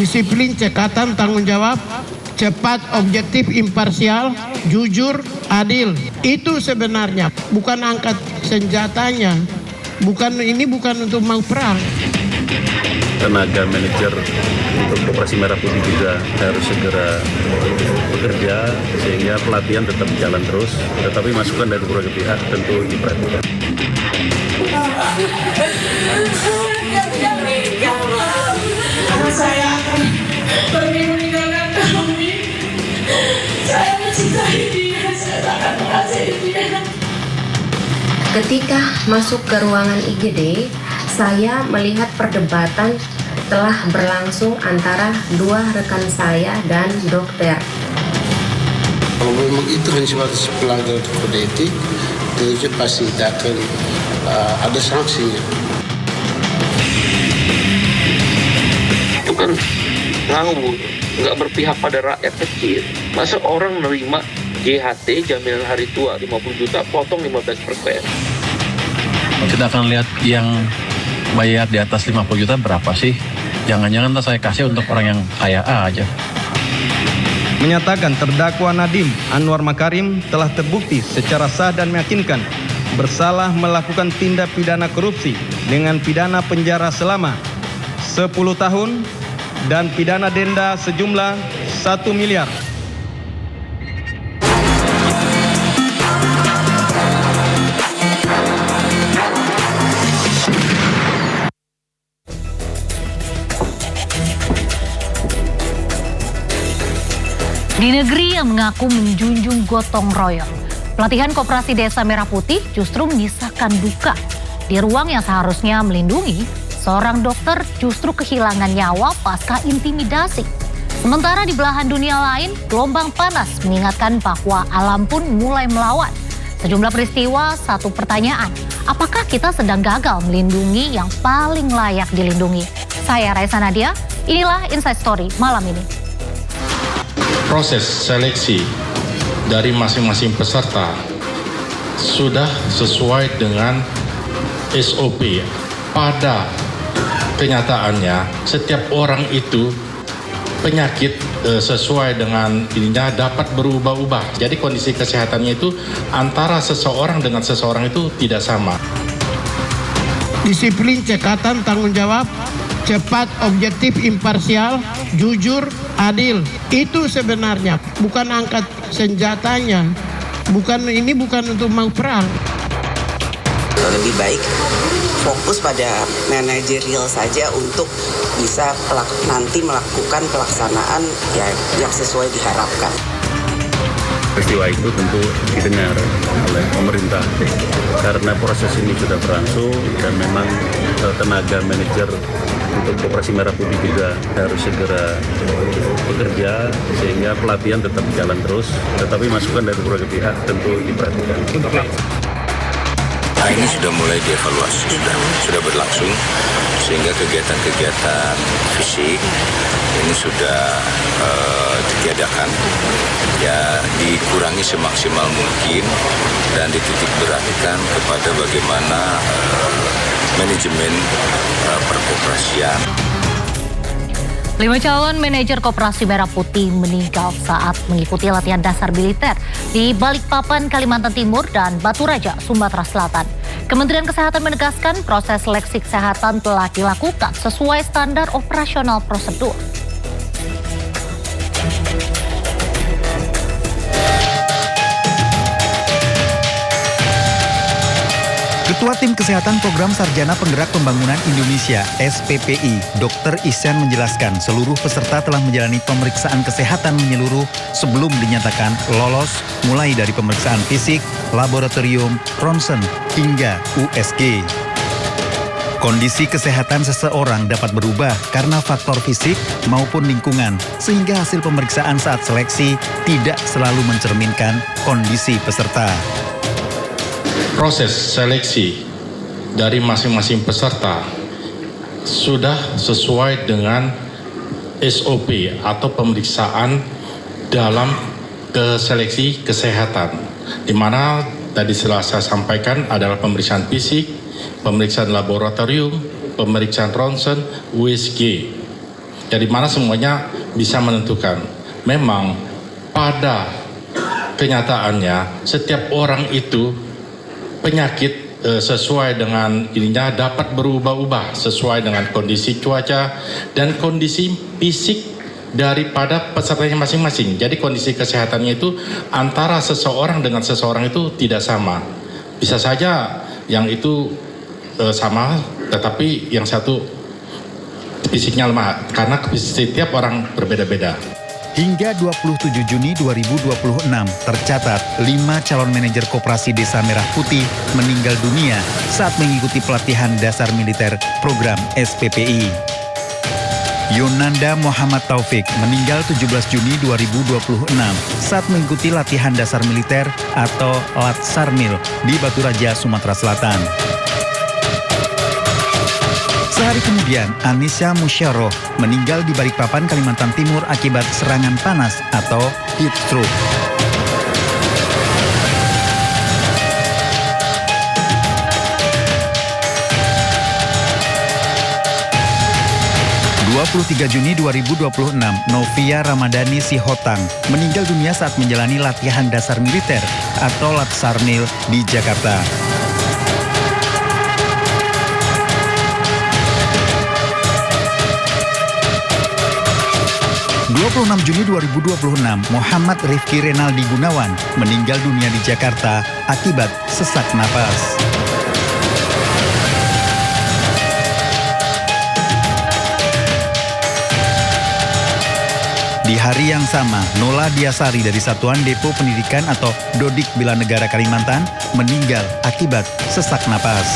Disiplin, cekatan, tanggung jawab, cepat, objektif, imparsial, jujur, adil. Itu sebenarnya, bukan angkat senjatanya. Bukan untuk mau perang. Tenaga manajer untuk Koperasi Merah Putih juga harus segera bekerja sehingga pelatihan tetap jalan terus, tetapi masukan dari berbagai pihak tentu diperhatikan. Saya akan pergi meninggalkan kami. Saya mencintai dia, saya akan mengasihi dia. Ketika masuk ke ruangan IGD, saya melihat perdebatan telah berlangsung antara dua rekan saya dan dokter. Kalau memang itu hanya sebatas pelanggaran kode etik, itu pasti akan ada sanksinya. Itu kan ngawur, nggak berpihak pada rakyat kecil. Masa orang nerima JHT, jaminan hari tua 50 juta, potong 15%. Kita akan lihat yang bayar di atas 50 juta berapa sih? Jangan-jangan saya kasih untuk orang yang kaya aja. Menyatakan terdakwa Nadiem Anwar Makarim telah terbukti secara sah dan meyakinkan bersalah melakukan tindak pidana korupsi dengan pidana penjara selama 10 tahun dan pidana denda sejumlah 1 miliar. Di negeri yang mengaku menjunjung gotong royong, pelatihan Koperasi Desa Merah Putih justru menyisakan duka. Di ruang yang seharusnya melindungi, seorang dokter justru kehilangan nyawa pasca intimidasi. Sementara di belahan dunia lain, gelombang panas mengingatkan bahwa alam pun mulai melawan. Sejumlah peristiwa, satu pertanyaan, apakah kita sedang gagal melindungi yang paling layak dilindungi? Saya Raisa Nadia, inilah Inside Story malam ini. Proses seleksi dari masing-masing peserta sudah sesuai dengan SOP. Pada kenyataannya, setiap orang itu penyakit sesuai dengan ininya dapat berubah-ubah. Jadi kondisi kesehatannya itu antara seseorang dengan seseorang itu tidak sama. Disiplin, cekatan, tanggung jawab, cepat, objektif, imparsial, jujur, adil. Itu sebenarnya, bukan angkat senjatanya. Bukan untuk mau perang. Lebih baik fokus pada manajerial saja untuk bisa nanti melakukan pelaksanaan yang sesuai diharapkan. Peristiwa itu tentu didengar oleh pemerintah karena proses ini sudah berlangsung dan memang tenaga manajer untuk Koperasi Merah Putih juga harus segera bekerja sehingga pelatihan tetap jalan terus, tetapi masukan dari berbagai pihak tentu diperhatikan. Nah, ini sudah mulai dievaluasi, sudah berlangsung sehingga kegiatan-kegiatan fisik ini sudah ditiadakan, ya dikurangi semaksimal mungkin dan dititik beratkan kepada bagaimana manajemen perkoperasian. 5 calon manajer Koperasi Merah Putih meninggal saat mengikuti latihan dasar militer di Balikpapan, Kalimantan Timur dan Batu Raja, Sumatera Selatan. Kementerian Kesehatan menegaskan proses seleksi kesehatan telah dilakukan sesuai standar operasional prosedur. Ketua Tim Kesehatan Program Sarjana Penggerak Pembangunan Indonesia (SPPI), Dr. Ihsan menjelaskan seluruh peserta telah menjalani pemeriksaan kesehatan menyeluruh sebelum dinyatakan lolos, mulai dari pemeriksaan fisik, laboratorium, ronsen, hingga USG. Kondisi kesehatan seseorang dapat berubah karena faktor fisik maupun lingkungan, sehingga hasil pemeriksaan saat seleksi tidak selalu mencerminkan kondisi peserta. Proses seleksi dari masing-masing peserta sudah sesuai dengan SOP atau pemeriksaan dalam seleksi kesehatan, di mana tadi telah saya sampaikan adalah pemeriksaan fisik, pemeriksaan laboratorium, pemeriksaan ronsen, USG. Jadi mana semuanya bisa menentukan. Memang pada kenyataannya setiap orang itu penyakit sesuai dengan ininya dapat berubah-ubah sesuai dengan kondisi cuaca dan kondisi fisik daripada pesertanya masing-masing. Jadi kondisi kesehatannya itu antara seseorang dengan seseorang itu tidak sama. Bisa saja yang itu sama, tetapi yang satu fisiknya lemah karena setiap orang berbeda-beda. Hingga 27 Juni 2026 tercatat 5 calon manajer Koperasi Desa Merah Putih meninggal dunia saat mengikuti pelatihan dasar militer program SPPI. Yonanda Muhammad Taufik meninggal 17 Juni 2026 saat mengikuti latihan dasar militer atau Latsarmil di Batu Raja, Sumatera Selatan. Sehari kemudian, Anisha Musyaroh meninggal di Balikpapan, Kalimantan Timur akibat serangan panas atau heat stroke. Juni 2026, Novia Ramadhani Sihotang meninggal dunia saat menjalani latihan dasar militer atau Latsarmil di Jakarta. Juni 2026, Muhammad Rifki Renaldi Gunawan meninggal dunia di Jakarta akibat sesak napas. Di hari yang sama, Nola Diasari dari Satuan Depo Pendidikan atau Dodik Bela Negara Kalimantan meninggal akibat sesak napas.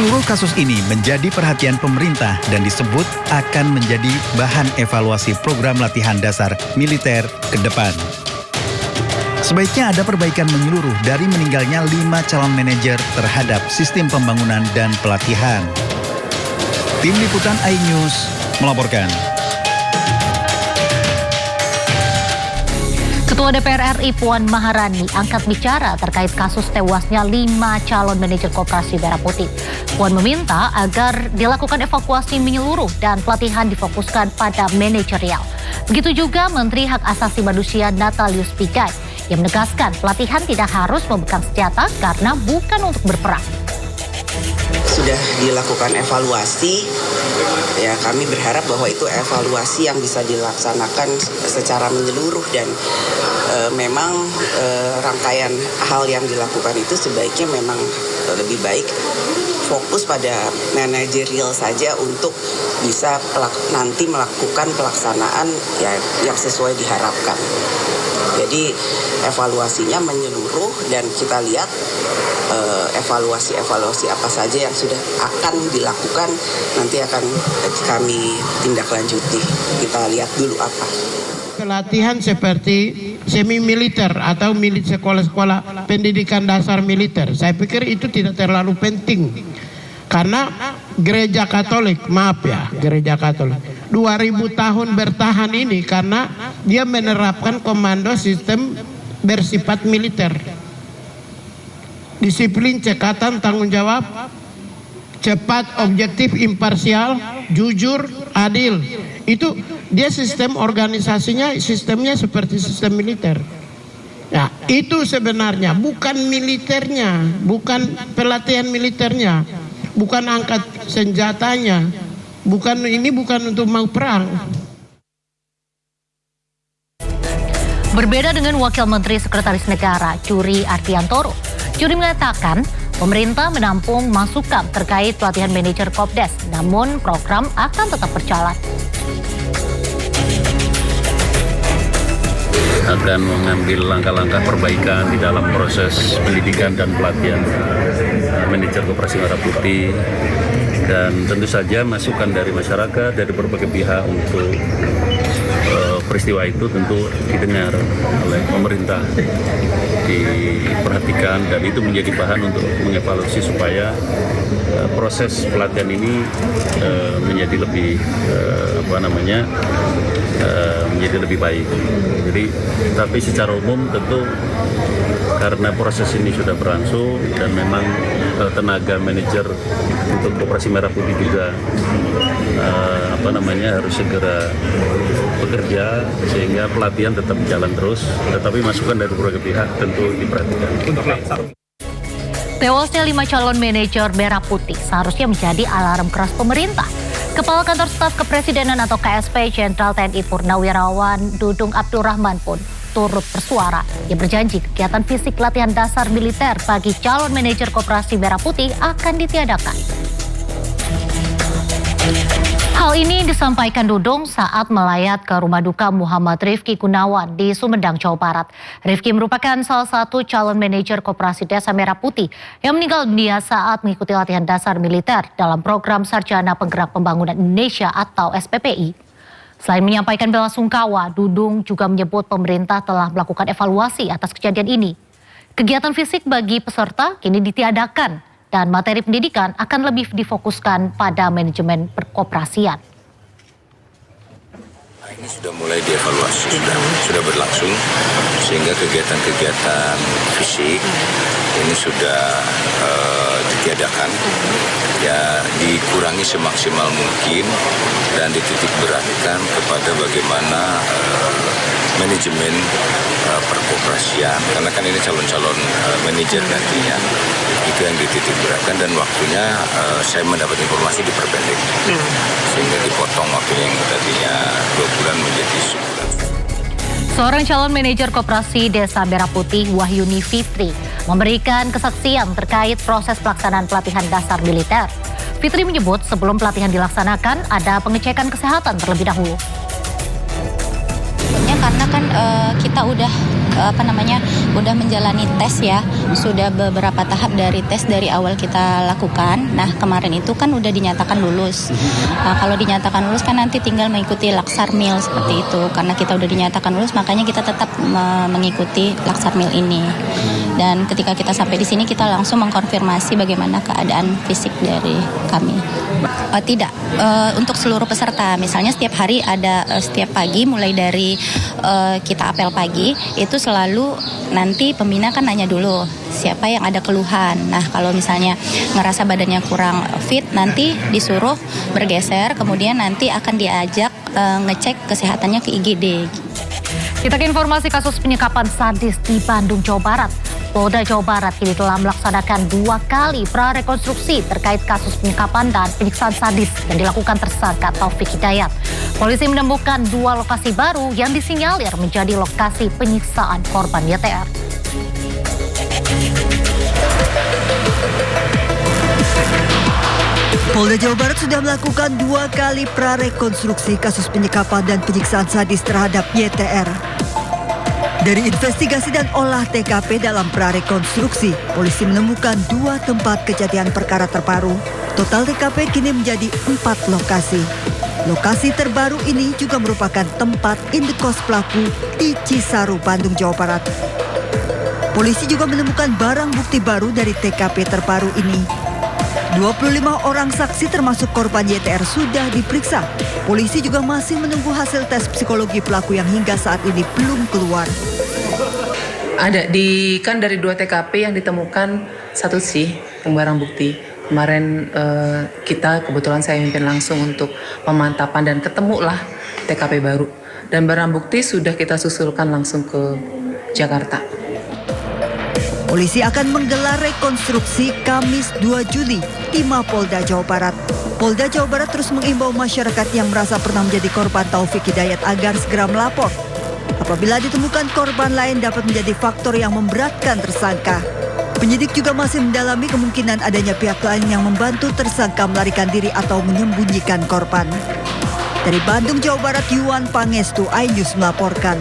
Seluruh kasus ini menjadi perhatian pemerintah dan disebut akan menjadi bahan evaluasi program latihan dasar militer ke depan. Sebaiknya ada perbaikan menyeluruh dari meninggalnya 5 calon manajer terhadap sistem pembangunan dan pelatihan. Tim Liputan iNews melaporkan. Ketua DPR RI Puan Maharani angkat bicara terkait kasus tewasnya 5 calon manajer Koperasi Merah Putih. Puan meminta agar dilakukan evakuasi menyeluruh dan pelatihan difokuskan pada manajerial. Begitu juga Menteri Hak Asasi Manusia Natalius Pigai yang menegaskan pelatihan tidak harus memegang senjata karena bukan untuk berperang. Sudah dilakukan evaluasi, ya kami berharap bahwa itu evaluasi yang bisa dilaksanakan secara menyeluruh dan memang rangkaian hal yang dilakukan itu sebaiknya memang lebih baik fokus pada manajerial saja untuk bisa nanti melakukan pelaksanaan yang sesuai diharapkan. Jadi evaluasinya menyeluruh dan kita lihat evaluasi apa saja yang sudah akan dilakukan nanti akan kami tindak lanjuti. Kita lihat dulu apa. Pelatihan seperti semi militer atau sekolah-sekolah pendidikan dasar militer, saya pikir itu tidak terlalu penting. Karena gereja Katolik, gereja Katolik 2000 tahun bertahan ini karena dia menerapkan komando sistem bersifat militer. Disiplin, cekatan, tanggung jawab, cepat, objektif, imparsial, jujur, adil. Itu dia sistem organisasinya, sistemnya seperti sistem militer. Nah, itu sebenarnya bukan militernya, bukan pelatihan militernya, bukan angkat senjatanya, bukan untuk mau perang. Berbeda dengan Wakil Menteri Sekretaris Negara Curi Ardiantoro, Curi mengatakan pemerintah menampung masukan terkait pelatihan manajer Kopdes, namun program akan tetap berjalan. Akan mengambil langkah-langkah perbaikan di dalam proses pendidikan dan pelatihan manajer Koperasi Merah Putih, dan tentu saja masukan dari masyarakat, dari berbagai pihak untuk peristiwa itu tentu didengar oleh pemerintah, diperhatikan, dan itu menjadi bahan untuk mengevaluasi supaya proses pelatihan ini menjadi lebih menjadi lebih baik. Jadi, tapi secara umum tentu karena proses ini sudah berlangsung dan memang tenaga manajer untuk Koperasi Merah Putih juga harus segera bekerja sehingga pelatihan tetap jalan terus, tetapi masukan dari berbagai pihak tentu diperhatikan. Tewasnya 5 calon manajer Merah Putih seharusnya menjadi alarm keras pemerintah. Kepala Kantor Staf Kepresidenan atau KSP Jenderal TNI Purnawirawan Dudung Abdurrahman pun turut bersuara. Ia berjanji kegiatan fisik latihan dasar militer bagi calon manajer Koperasi Merah Putih akan ditiadakan. Hal ini disampaikan Dudung saat melayat ke rumah duka Muhammad Rifki Gunawan di Sumedang, Jawa Barat. Rifki merupakan salah satu calon manajer Koperasi Desa Merah Putih yang meninggal dunia saat mengikuti latihan dasar militer dalam program Sarjana Penggerak Pembangunan Indonesia atau SPPI. Selain menyampaikan bela sungkawa, Dudung juga menyebut pemerintah telah melakukan evaluasi atas kejadian ini. Kegiatan fisik bagi peserta kini ditiadakan dan materi pendidikan akan lebih difokuskan pada manajemen perkoperasian. Ini sudah mulai dievaluasi, sudah berlangsung, sehingga kegiatan-kegiatan fisik ini sudah ditiadakan, ya dikurangi semaksimal mungkin dan dititik beratkan kepada bagaimana manajemen perkoperasian, karena kan ini calon-calon manajer nantinya, itu yang dititik beratkan dan waktunya saya mendapat informasi diperpendek, sehingga dipotong waktu yang tadinya 2 bulan menjadi sebulan. Seorang calon manajer Koperasi Desa Merah Putih, Wahyuni Fitri, memberikan kesaksian terkait proses pelaksanaan pelatihan dasar militer. Fitri menyebut sebelum pelatihan dilaksanakan ada pengecekan kesehatan terlebih dahulu. Karena kan kita udah menjalani tes ya, sudah beberapa tahap dari tes dari awal kita lakukan. Nah kemarin itu kan udah dinyatakan lulus. Nah, kalau dinyatakan lulus kan nanti tinggal mengikuti Laksarmil seperti itu. Karena kita udah dinyatakan lulus, makanya kita tetap mengikuti Laksarmil ini. Dan ketika kita sampai di sini kita langsung mengkonfirmasi bagaimana keadaan fisik dari kami. Tidak, untuk seluruh peserta, misalnya setiap hari ada setiap pagi mulai dari kita apel pagi itu selalu nanti pembina kan nanya dulu siapa yang ada keluhan. Nah kalau misalnya ngerasa badannya kurang fit nanti disuruh bergeser, kemudian nanti akan diajak ngecek kesehatannya ke IGD. Kita ke informasi kasus penyekapan sadis di Bandung, Jawa Barat. Polda Jawa Barat kini telah melaksanakan 2 kali prarekonstruksi terkait kasus penyekapan dan penyiksaan sadis yang dilakukan tersangka Taufik Hidayat. Polisi menemukan 2 lokasi baru yang disinyalir menjadi lokasi penyiksaan korban YTR. Polda Jawa Barat sudah melakukan 2 kali prarekonstruksi kasus penyekapan dan penyiksaan sadis terhadap YTR. Dari investigasi dan olah TKP dalam prarekonstruksi, polisi menemukan 2 tempat kejadian perkara terbaru. Total TKP kini menjadi 4 lokasi. Lokasi terbaru ini juga merupakan tempat indekos pelaku di Cisaru, Bandung, Jawa Barat. Polisi juga menemukan barang bukti baru dari TKP terbaru ini. 25 orang saksi termasuk korban YTR sudah diperiksa. Polisi juga masih menunggu hasil tes psikologi pelaku yang hingga saat ini belum keluar. Ada kan dari 2 TKP yang ditemukan 1 sih yang barang bukti. Kemarin kita kebetulan saya mimpin langsung untuk pemantapan dan ketemulah TKP baru. Dan barang bukti sudah kita susulkan langsung ke Jakarta. Polisi akan menggelar rekonstruksi Kamis 2 Juli di Mapolda Jawa Barat. Polda Jawa Barat terus mengimbau masyarakat yang merasa pernah menjadi korban Taufik Hidayat agar segera melapor. Apabila ditemukan korban lain dapat menjadi faktor yang memberatkan tersangka. Penyidik juga masih mendalami kemungkinan adanya pihak lain yang membantu tersangka melarikan diri atau menyembunyikan korban. Dari Bandung, Jawa Barat, Yuan Pangestu, iNews melaporkan.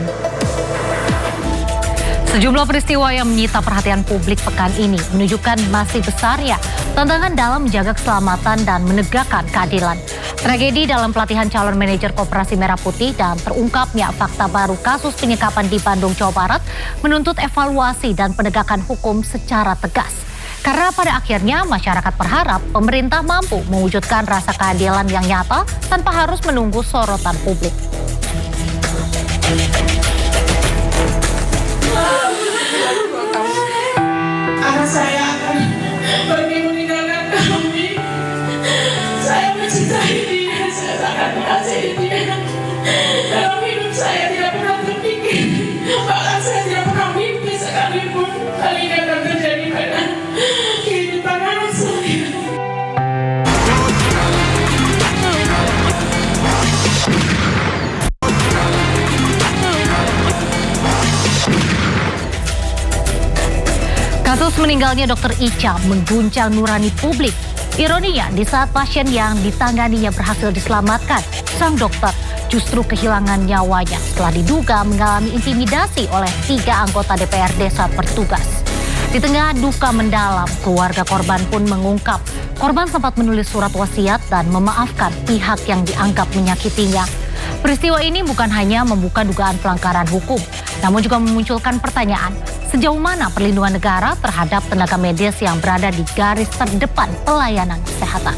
Sejumlah peristiwa yang menyita perhatian publik pekan ini menunjukkan masih besarnya tantangan dalam menjaga keselamatan dan menegakkan keadilan. Tragedi dalam pelatihan calon manajer Koperasi Merah Putih dan terungkapnya fakta baru kasus penyekapan di Bandung, Jawa Barat menuntut evaluasi dan penegakan hukum secara tegas. Karena pada akhirnya masyarakat berharap pemerintah mampu mewujudkan rasa keadilan yang nyata tanpa harus menunggu sorotan publik. Anak saya akan pergi meninggalkan kami. Saya mencintai dia, saya sangat mengasihi dia. Dalam hidup saya tidak pernah terpikir, bahkan saya tidak pernah mimpi sekalipun hal ini akan terjadi pada kehidupan anak saya. Kasus meninggalnya Dr. Ica mengguncang nurani publik. Ironinya, di saat pasien yang ditanganinya berhasil diselamatkan, sang dokter justru kehilangan nyawanya setelah diduga mengalami intimidasi oleh 3 anggota DPRD saat bertugas. Di tengah duka mendalam, keluarga korban pun mengungkap korban sempat menulis surat wasiat dan memaafkan pihak yang dianggap menyakitinya. Peristiwa ini bukan hanya membuka dugaan pelanggaran hukum, namun juga memunculkan pertanyaan, sejauh mana perlindungan negara terhadap tenaga medis yang berada di garis terdepan pelayanan kesehatan.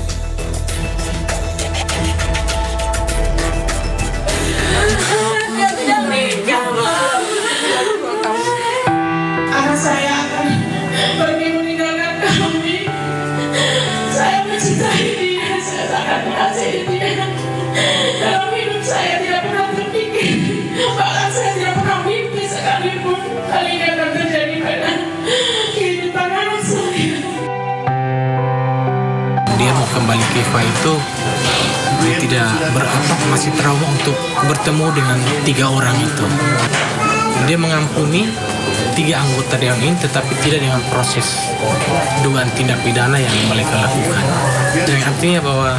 Dia tidak menikah, anak saya akan pergi meninggalkan kami. Saya mencintai dia, saya sangat mengasihi dia. Dalam hidup saya tidak pernah terpikir, bahkan saya tidak pernah mimpi sekalipun hal ini akan terjadi pada kehidupan anak saya. Dia mau kembali ke IFA itu dia tidak masih trauma untuk bertemu dengan 3 orang itu. Dia mengampuni 3 anggota yang ini, tetapi tidak dengan proses dugaan tindak pidana yang mereka lakukan. Yang artinya bahwa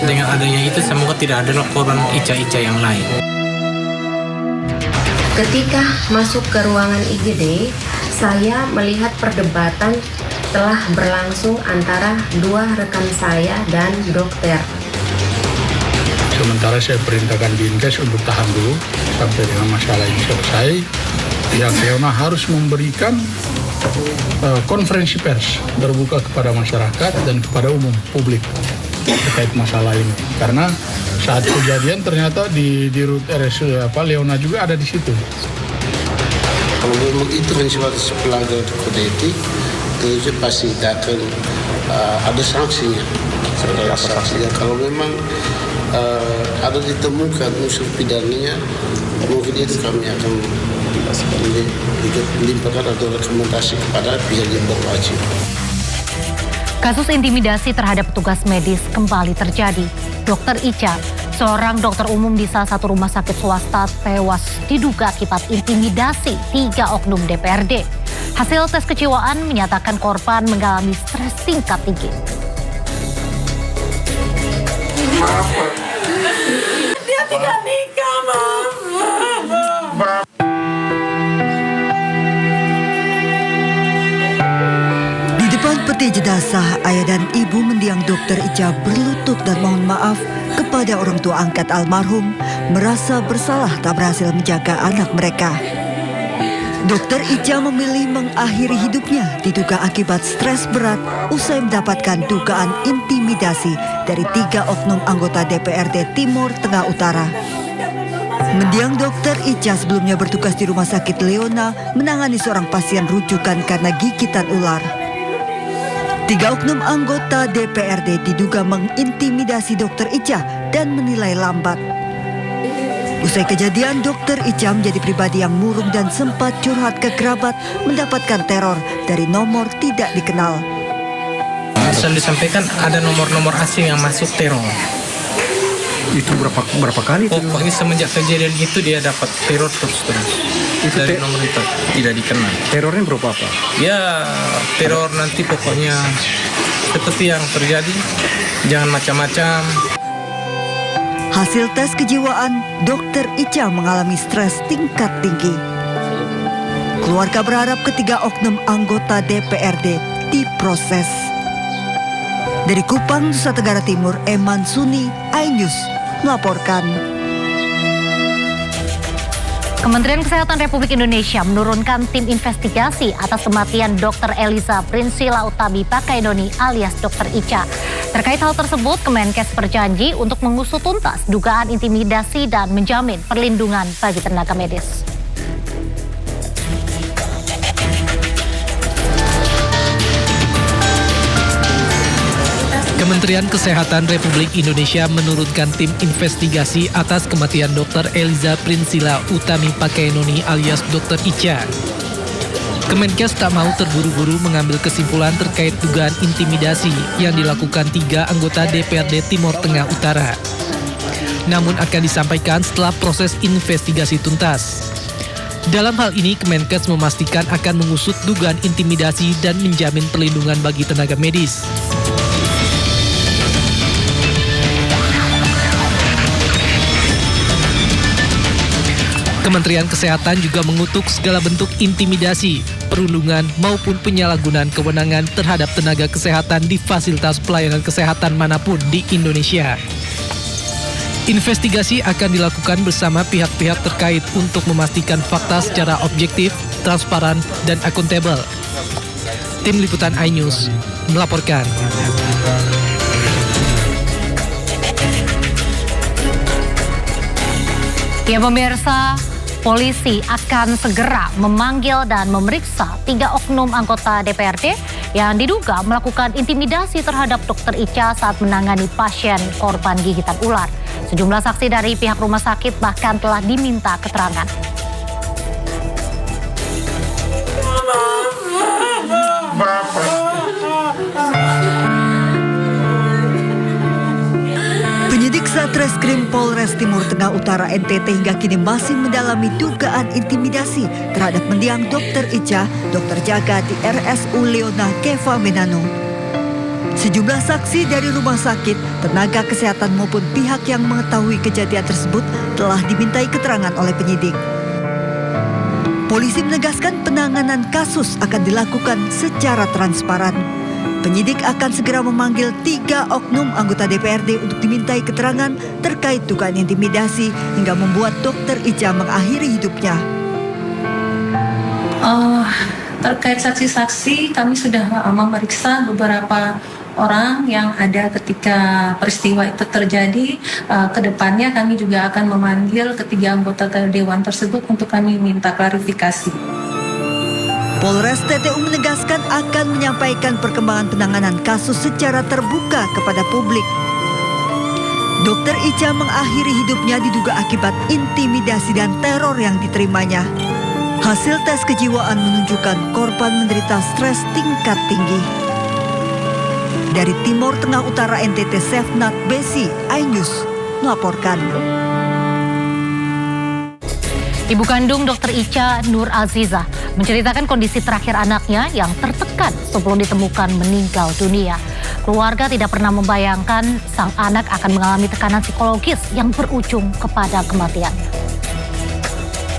dengan adanya itu semoga tidak ada korban Ica-Ica yang lain. Ketika masuk ke ruangan IGD, saya melihat perdebatan telah berlangsung antara 2 rekan saya dan dokter. Sementara saya perintahkan Dinkes untuk tahan dulu sampai dengan masalah ini selesai. Pihak Leona harus memberikan konferensi pers terbuka kepada masyarakat dan kepada umum publik terkait masalah ini. Karena saat kejadian ternyata di rut RS Leona juga ada di situ. Kalau memang itu kan sebatas pelanggaran kode etik, itu pasti akan ada sanksinya. Kalau memang ada ditemukan unsur pidananya, mungkin itu kami akan melimpahkan atau rekomendasi kepada pihak yang berwajib. Kasus intimidasi terhadap petugas medis kembali terjadi. Dr. Ica, seorang dokter umum di salah satu rumah sakit swasta, tewas diduga akibat intimidasi 3 oknum DPRD. Hasil tes kejiwaan menyatakan korban mengalami stres tingkat tinggi. Dia tidak nikah, Mama. Di depan peti jenazah, ayah dan ibu mendiang Dr. Ica berlutut dan mohon maaf kepada orang tua angkat almarhum, merasa bersalah tak berhasil menjaga anak mereka. Dr. Ica memilih mengakhiri hidupnya diduga akibat stres berat usai mendapatkan dugaan intimidasi dari 3 oknum anggota DPRD Timur Tengah Utara. Mendiang Dr. Ica sebelumnya bertugas di Rumah Sakit Leona menangani seorang pasien rujukan karena gigitan ular. 3 oknum anggota DPRD diduga mengintimidasi Dr. Ica dan menilai lambat. Usai kejadian, Dr. Ica menjadi pribadi yang murung dan sempat curhat ke kerabat mendapatkan teror dari nomor tidak dikenal. Selalu disampaikan ada nomor-nomor asing yang masuk teror. Itu berapa kali? Pokoknya semenjak kejadian itu dia dapat teror terus. Itu dari nomor itu tidak dikenal. Terornya berupa apa? Ya teror nanti pokoknya seperti yang terjadi, jangan macam-macam. Hasil tes kejiwaan, Dr. Ica mengalami stres tingkat tinggi. Keluarga berharap ketiga oknum anggota DPRD diproses. Dari Kupang, Nusa Tenggara Timur, Eman Suni, iNews melaporkan. Kementerian Kesehatan Republik Indonesia menurunkan tim investigasi atas kematian Dr. Eliza Prinsila Utami Pakainoni alias Dr. Ica. Terkait hal tersebut, Kemenkes berjanji untuk mengusut tuntas dugaan intimidasi dan menjamin perlindungan bagi tenaga medis. Kementerian Kesehatan Republik Indonesia menurunkan tim investigasi atas kematian Dr. Eliza Prinsila Utami Pakainoni alias Dr. Ica. Kemenkes tak mau terburu-buru mengambil kesimpulan terkait dugaan intimidasi yang dilakukan 3 anggota DPRD Timur Tengah Utara. Namun akan disampaikan setelah proses investigasi tuntas. Dalam hal ini, Kemenkes memastikan akan mengusut dugaan intimidasi dan menjamin perlindungan bagi tenaga medis. Kementerian Kesehatan juga mengutuk segala bentuk intimidasi, perundungan maupun penyalahgunaan kewenangan terhadap tenaga kesehatan di fasilitas pelayanan kesehatan manapun di Indonesia. Investigasi akan dilakukan bersama pihak-pihak terkait untuk memastikan fakta secara objektif, transparan, dan akuntabel. Tim Liputan iNews melaporkan. Ya pemirsa, polisi akan segera memanggil dan memeriksa 3 oknum anggota DPRD yang diduga melakukan intimidasi terhadap Dr. Ica saat menangani pasien korban gigitan ular. Sejumlah saksi dari pihak rumah sakit bahkan telah diminta keterangan. Penyidik Satreskrim Polres Timur Tengah Utara NTT hingga kini masih mendalami dugaan intimidasi terhadap mendiang Dr. Ica, dokter jaga di RSU Leona Keva Menano. Sejumlah saksi dari rumah sakit, tenaga kesehatan maupun pihak yang mengetahui kejadian tersebut telah dimintai keterangan oleh penyidik. Polisi menegaskan penanganan kasus akan dilakukan secara transparan. Penyidik akan segera memanggil 3 oknum anggota DPRD untuk dimintai keterangan terkait dugaan intimidasi hingga membuat Dr. Ica mengakhiri hidupnya. Terkait saksi-saksi, kami sudah memeriksa beberapa orang yang ada ketika peristiwa itu terjadi. Kedepannya kami juga akan memanggil ketiga anggota dewan tersebut untuk kami minta klarifikasi. Polres TTU menegaskan akan menyampaikan perkembangan penanganan kasus secara terbuka kepada publik. Dr. Ica mengakhiri hidupnya diduga akibat intimidasi dan teror yang diterimanya. Hasil tes kejiwaan menunjukkan korban menderita stres tingkat tinggi. Dari Timur Tengah Utara NTT Sefnat Besi, iNews melaporkan. Ibu kandung Dr. Ica, Nur Aziza, menceritakan kondisi terakhir anaknya yang tertekan sebelum ditemukan meninggal dunia. Keluarga tidak pernah membayangkan sang anak akan mengalami tekanan psikologis yang berujung kepada kematian.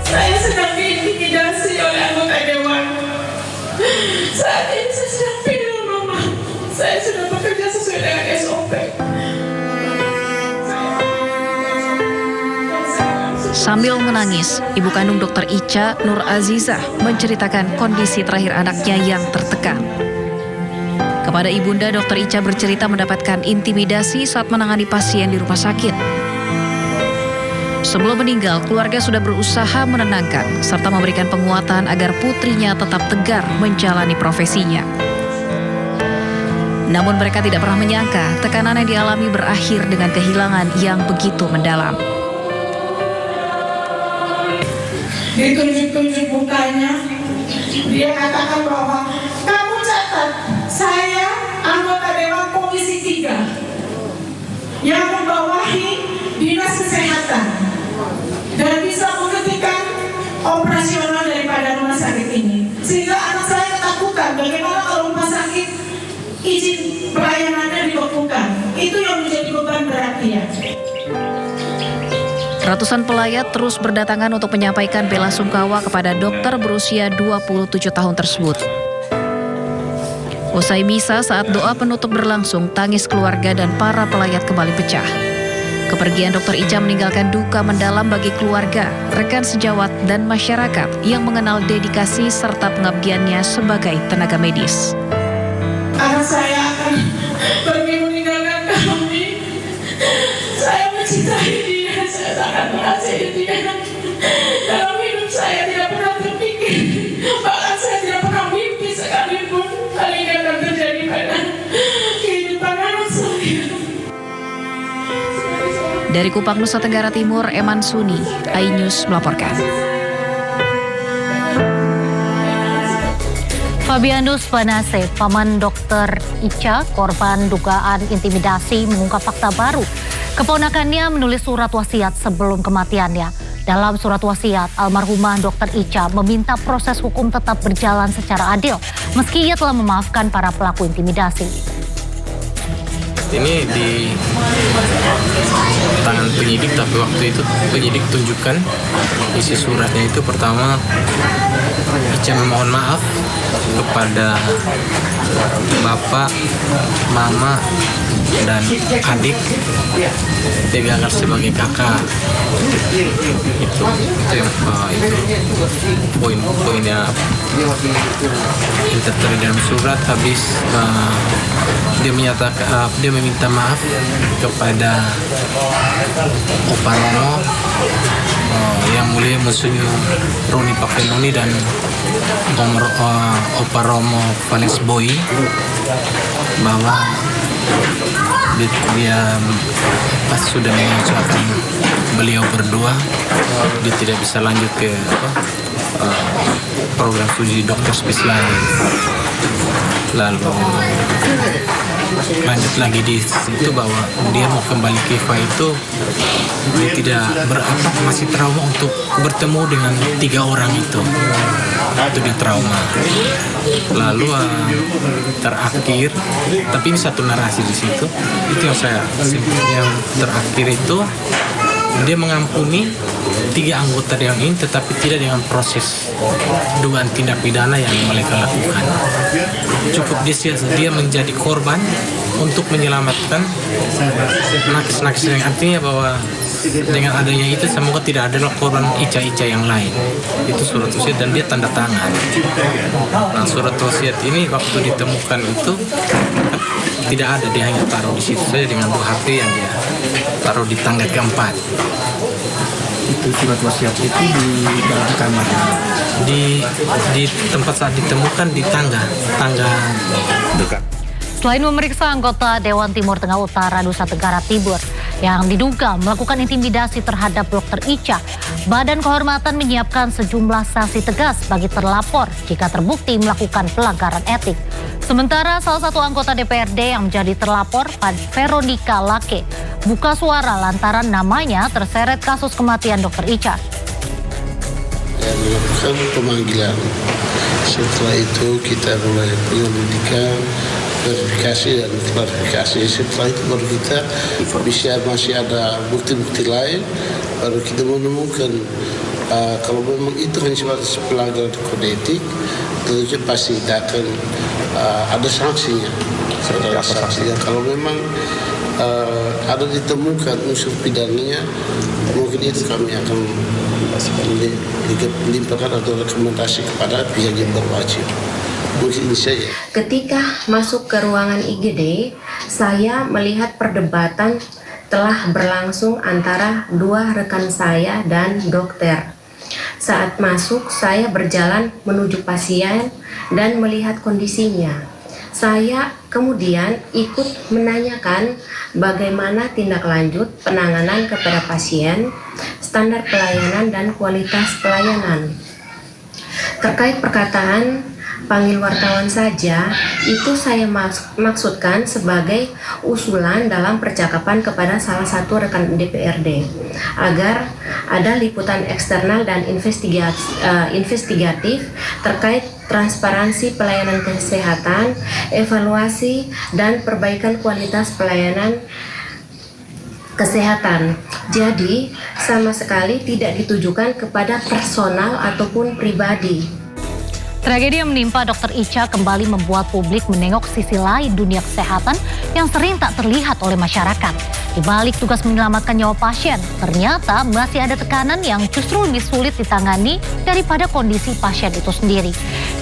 Saya sedang diintimidasi oleh anggota dewan. Saat ini saya sedang pindah rumah. Saya sudah bekerja sesuai dengan SOP. Sambil menangis, ibu kandung Dr. Ica, Nur Aziza, menceritakan kondisi terakhir anaknya yang tertekan. Kepada ibunda, Dr. Ica bercerita mendapatkan intimidasi saat menangani pasien di rumah sakit. Sebelum meninggal, keluarga sudah berusaha menenangkan serta memberikan penguatan agar putrinya tetap tegar menjalani profesinya. Namun mereka tidak pernah menyangka tekanan yang dialami berakhir dengan kehilangan yang begitu mendalam. Ditunjuk-tunjuk mukanya, dia katakan bahwa kamu catat, saya anggota Dewan Komisi 3 yang membawahi Dinas Kesehatan dan bisa menghentikan operasional daripada rumah sakit ini. Sehingga anak saya ketakutan bagaimana kalau rumah sakit izin pelayanannya dibekukan. Itu yang menjadi beban berat dia. Ratusan pelayat terus berdatangan untuk menyampaikan bela sungkawa kepada dokter berusia 27 tahun tersebut. Usai misa, saat doa penutup berlangsung, tangis keluarga dan para pelayat kembali pecah. Kepergian Dr. Ica meninggalkan duka mendalam bagi keluarga, rekan sejawat, dan masyarakat yang mengenal dedikasi serta pengabdiannya sebagai tenaga medis. Anak saya akan pergi meninggalkan kami. Saya mencintai dia, saya sangat mengasihi dia. Dalam hidup saya tidak pernah terpikir, bahkan saya tidak pernah mimpi sekalipun hal ini akan terjadi pada kehidupan anak saya. Dari Kupang, Nusa Tenggara Timur, Eman Suni, iNews melaporkan. Fabianus Panase, paman Dr. Ica, korban dugaan intimidasi, mengungkap fakta baru. Keponakannya menulis surat wasiat sebelum kematiannya. Dalam surat wasiat, almarhumah Dr. Ica meminta proses hukum tetap berjalan secara adil, meski ia telah memaafkan para pelaku intimidasi. Ini di tangan penyidik, tapi waktu itu penyidik tunjukkan isi suratnya itu pertama Ica memohon maaf kepada bapak, mama, dan adik, dianggap sebagai kakak. Itu yang poin-poinnya yang tertera dalam surat. Habis dia menyatakan dia meminta maaf kepada Opa Romo, yang mulia Monsinyur Roni Pakenoni dan Opa Romo Valens Boy, bahwa dia pas sudah mengucapkan beliau berdua dia tidak bisa lanjut ke program studi dokter spesial. Lalu lanjut lagi di situ bahwa dia mau kembali ke IFA itu dia tidak masih trauma untuk bertemu dengan 3 orang itu dia trauma. Lalu terakhir, tapi ini satu narasi di situ, itu yang terakhir itu dia mengampuni 3 anggota yang ini, tetapi tidak dengan proses dugaan tindak pidana yang mereka lakukan. Cukup dia menjadi korban untuk menyelamatkan nakes-nakes, yang artinya bahwa dengan adanya itu semoga tidak ada korban Ica-Ica yang lain. Itu surat wasiat dan dia tanda tangan. Nah, surat wasiat ini waktu ditemukan itu tidak ada, dia hanya taruh di situ saja dengan 2 HP yang dia taruh di tangga keempat. Itu surat wasiat itu di dalam kamar, di tempat saat ditemukan di tangga dekat. Selain memeriksa anggota Dewan Timur Tengah Utara Nusa Tenggara Timur yang diduga melakukan intimidasi terhadap Dr. Ica, Badan Kehormatan menyiapkan sejumlah sanksi tegas bagi terlapor jika terbukti melakukan pelanggaran etik. Sementara salah satu anggota DPRD yang menjadi terlapor, Veronica Lake, buka suara lantaran namanya terseret kasus kematian Dr. Ica. Melakukan pemanggilan. Setelah itu kita mulai penyelidikan, verifikasi dan klarifikasi. Setelah itu baru kita masih ada bukti-bukti lain, baru kita menemukan kalau memang itu hanya sebatas pelanggaran kode etik, tentunya pasti akan ada sanksinya. Kalau memang ada ditemukan unsur pidananya, mungkin itu kami akan melimpahkan atau rekomendasi kepada pihak yang berwajib. Mungkin saja. Ketika masuk ke ruangan IGD, saya melihat perdebatan telah berlangsung antara 2 rekan saya dan dokter. Saat masuk, saya berjalan menuju pasien dan melihat kondisinya. Saya kemudian ikut menanyakan bagaimana tindak lanjut penanganan kepada pasien, standar pelayanan dan kualitas pelayanan. Terkait perkataan panggil wartawan saja, itu saya maksudkan sebagai usulan dalam percakapan kepada salah satu rekan DPRD agar ada liputan eksternal dan investigatif terkait transparansi pelayanan kesehatan, evaluasi dan perbaikan kualitas pelayanan kesehatan. Jadi sama sekali tidak ditujukan kepada personal ataupun pribadi. Tragedi yang menimpa Dr. Icha kembali membuat publik menengok sisi lain dunia kesehatan yang sering tak terlihat oleh masyarakat. Di balik tugas menyelamatkan nyawa pasien, ternyata masih ada tekanan yang justru lebih sulit ditangani daripada kondisi pasien itu sendiri.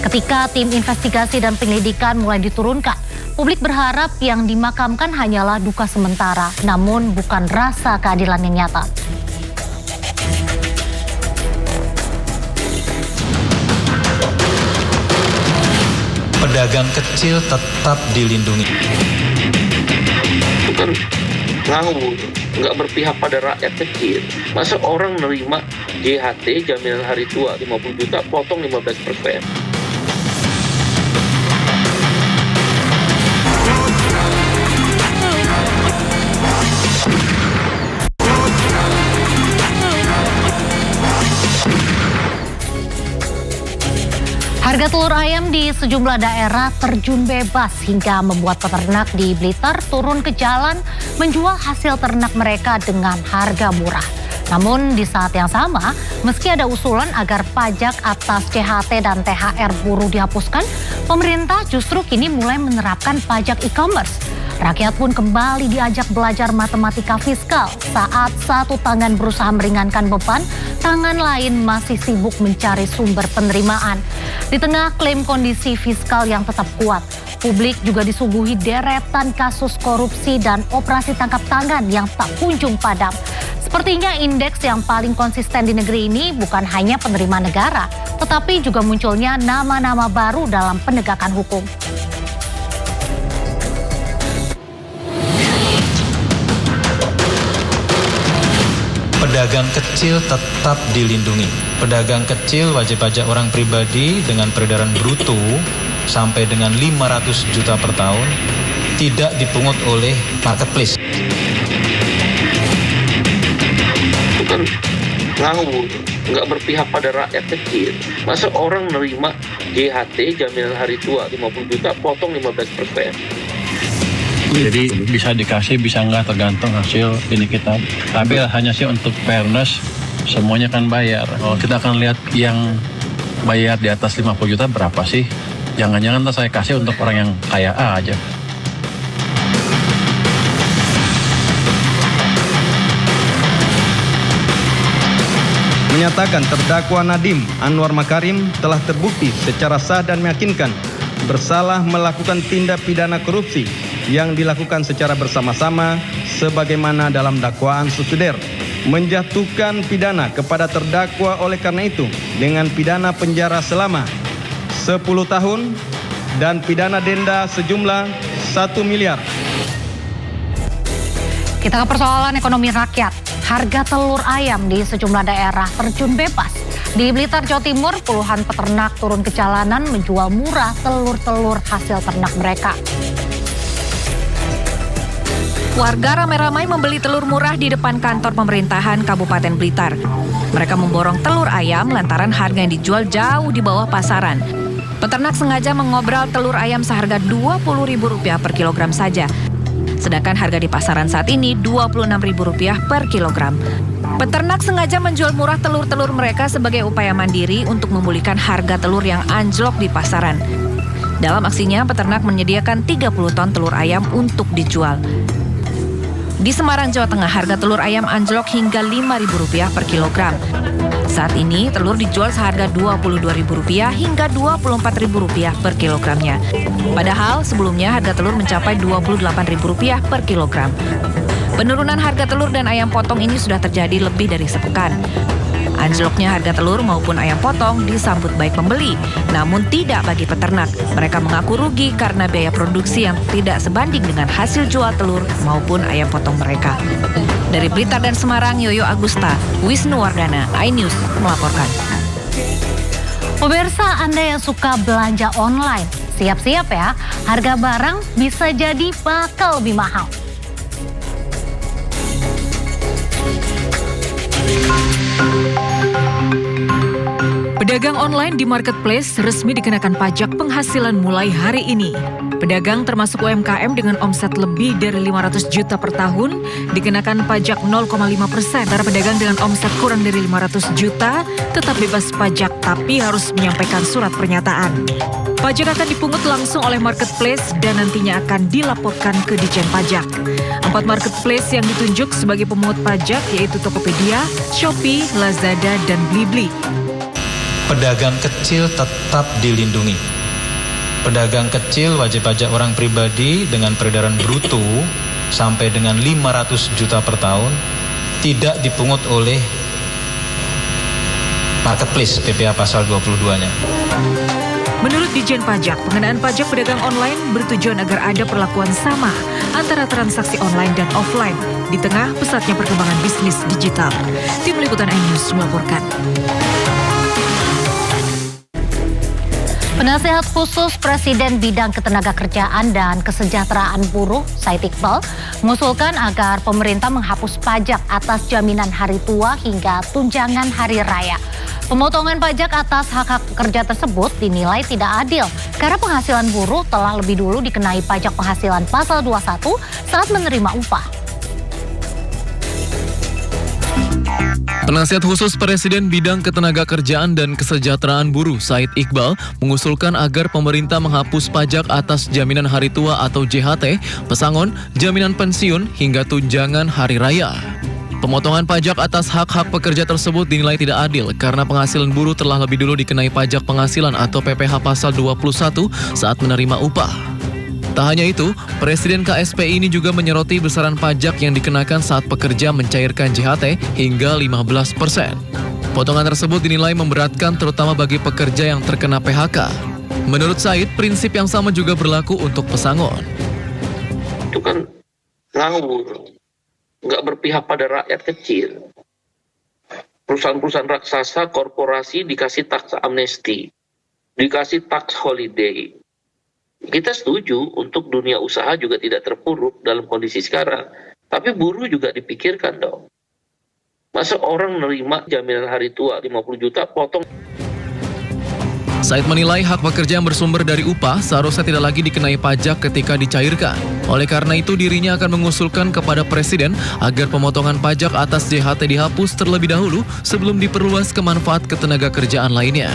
Ketika tim investigasi dan penyelidikan mulai diturunkan, publik berharap yang dimakamkan hanyalah duka sementara, namun bukan rasa keadilan yang nyata. Pedagang kecil tetap dilindungi. Itu kan ngawur, nggak berpihak pada rakyat kecil. Masa orang nerima JHT, jaminan hari tua 50 juta, potong 15%. Harga telur ayam di sejumlah daerah terjun bebas hingga membuat peternak di Blitar turun ke jalan menjual hasil ternak mereka dengan harga murah. Namun di saat yang sama, meski ada usulan agar pajak atas CHT dan THR buruh dihapuskan, pemerintah justru kini mulai menerapkan pajak e-commerce. Rakyat pun kembali diajak belajar matematika fiskal saat satu tangan berusaha meringankan beban, tangan lain masih sibuk mencari sumber penerimaan. Di tengah klaim kondisi fiskal yang tetap kuat, publik juga disuguhi deretan kasus korupsi dan operasi tangkap tangan yang tak kunjung padam. Sepertinya indeks yang paling konsisten di negeri ini bukan hanya penerimaan negara, tetapi juga munculnya nama-nama baru dalam penegakan hukum. Pedagang kecil tetap dilindungi. Pedagang kecil wajib pajak orang pribadi dengan peredaran bruto sampai dengan 500 juta per tahun tidak dipungut oleh marketplace. Itu kan ngawur, nggak berpihak pada rakyat kecil. Masa orang nerima JHT, jaminan hari tua 50 juta, potong 15%. Jadi bisa dikasih, bisa enggak, tergantung hasil ini kita. Tapi hanya sih untuk fairness, semuanya kan bayar. Kita akan lihat yang bayar di atas 50 juta berapa sih. Jangan-jangan saya kasih untuk orang yang kaya aja. Menyatakan terdakwa Nadiem Anwar Makarim telah terbukti secara sah dan meyakinkan bersalah melakukan tindak pidana korupsi yang dilakukan secara bersama-sama sebagaimana dalam dakwaan subsidiar, menjatuhkan pidana kepada terdakwa oleh karena itu dengan pidana penjara selama 10 tahun dan pidana denda sejumlah 1 miliar. Kita ke persoalan ekonomi rakyat. Harga telur ayam di sejumlah daerah terjun bebas. Di Blitar, Jawa Timur, puluhan peternak turun ke jalanan menjual murah telur-telur hasil ternak mereka. Warga ramai-ramai membeli telur murah di depan kantor pemerintahan Kabupaten Blitar. Mereka memborong telur ayam lantaran harga yang dijual jauh di bawah pasaran. Peternak sengaja mengobrol telur ayam seharga Rp20.000 per kilogram saja. Sedangkan harga di pasaran saat ini Rp26.000 per kilogram. Peternak sengaja menjual murah telur-telur mereka sebagai upaya mandiri untuk memulihkan harga telur yang anjlok di pasaran. Dalam aksinya, peternak menyediakan 30 ton telur ayam untuk dijual. Di Semarang, Jawa Tengah, harga telur ayam anjlok hingga Rp5.000 per kilogram. Saat ini, telur dijual seharga Rp22.000 hingga Rp24.000 per kilogramnya. Padahal, sebelumnya harga telur mencapai Rp28.000 per kilogram. Penurunan harga telur dan ayam potong ini sudah terjadi lebih dari sepekan. Anjloknya harga telur maupun ayam potong disambut baik pembeli, namun tidak bagi peternak. Mereka mengaku rugi karena biaya produksi yang tidak sebanding dengan hasil jual telur maupun ayam potong mereka. Dari Blitar dan Semarang, Yoyo Agusta, Wisnu Wardana, iNews melaporkan. Pemirsa, Anda yang suka belanja online, siap-siap ya, harga barang bisa jadi bakal lebih mahal. Pedagang online di marketplace resmi dikenakan pajak penghasilan mulai hari ini. Pedagang termasuk UMKM dengan omset lebih dari 500 juta per tahun dikenakan pajak 0,5%. Para pedagang dengan omset kurang dari 500 juta tetap bebas pajak tapi harus menyampaikan surat pernyataan. Pajak akan dipungut langsung oleh marketplace dan nantinya akan dilaporkan ke Ditjen Pajak. 4 marketplace yang ditunjuk sebagai pemungut pajak yaitu Tokopedia, Shopee, Lazada, dan Blibli. Pedagang kecil tetap dilindungi. Pedagang kecil wajib pajak orang pribadi dengan peredaran bruto sampai dengan 500 juta per tahun tidak dipungut oleh marketplace PPh pasal 22-nya. Menurut Ditjen Pajak, pengenaan pajak pedagang online bertujuan agar ada perlakuan sama antara transaksi online dan offline di tengah pesatnya perkembangan bisnis digital. Tim Liputan iNews melaporkan. Penasehat khusus Presiden Bidang Ketenagakerjaan dan Kesejahteraan Buruh, Said Iqbal, mengusulkan agar pemerintah menghapus pajak atas jaminan hari tua hingga tunjangan hari raya. Pemotongan pajak atas hak-hak pekerja tersebut dinilai tidak adil karena penghasilan buruh telah lebih dulu dikenai pajak penghasilan pasal 21 saat menerima upah. Penasihat khusus Presiden Bidang Ketenagakerjaan dan Kesejahteraan Buruh, Said Iqbal, mengusulkan agar pemerintah menghapus pajak atas jaminan hari tua atau JHT, pesangon, jaminan pensiun, hingga tunjangan hari raya. Pemotongan pajak atas hak-hak pekerja tersebut dinilai tidak adil karena penghasilan buruh telah lebih dulu dikenai pajak penghasilan atau PPh pasal 21 saat menerima upah. Tak hanya itu, Presiden KSPI ini juga menyoroti besaran pajak yang dikenakan saat pekerja mencairkan JHT hingga 15%. Potongan tersebut dinilai memberatkan terutama bagi pekerja yang terkena PHK. Menurut Said, prinsip yang sama juga berlaku untuk pesangon. Itu kan ngawur, nggak berpihak pada rakyat kecil. Perusahaan-perusahaan raksasa, korporasi dikasih tax amnesty, dikasih tax holiday. Kita setuju untuk dunia usaha juga tidak terpuruk dalam kondisi sekarang. Tapi buruh juga dipikirkan dong. Masa orang menerima jaminan hari tua 50 juta potong. Said menilai hak pekerja yang bersumber dari upah seharusnya tidak lagi dikenai pajak ketika dicairkan. Oleh karena itu dirinya akan mengusulkan kepada Presiden agar pemotongan pajak atas JHT dihapus terlebih dahulu sebelum diperluas ke manfaat ketenagakerjaan lainnya.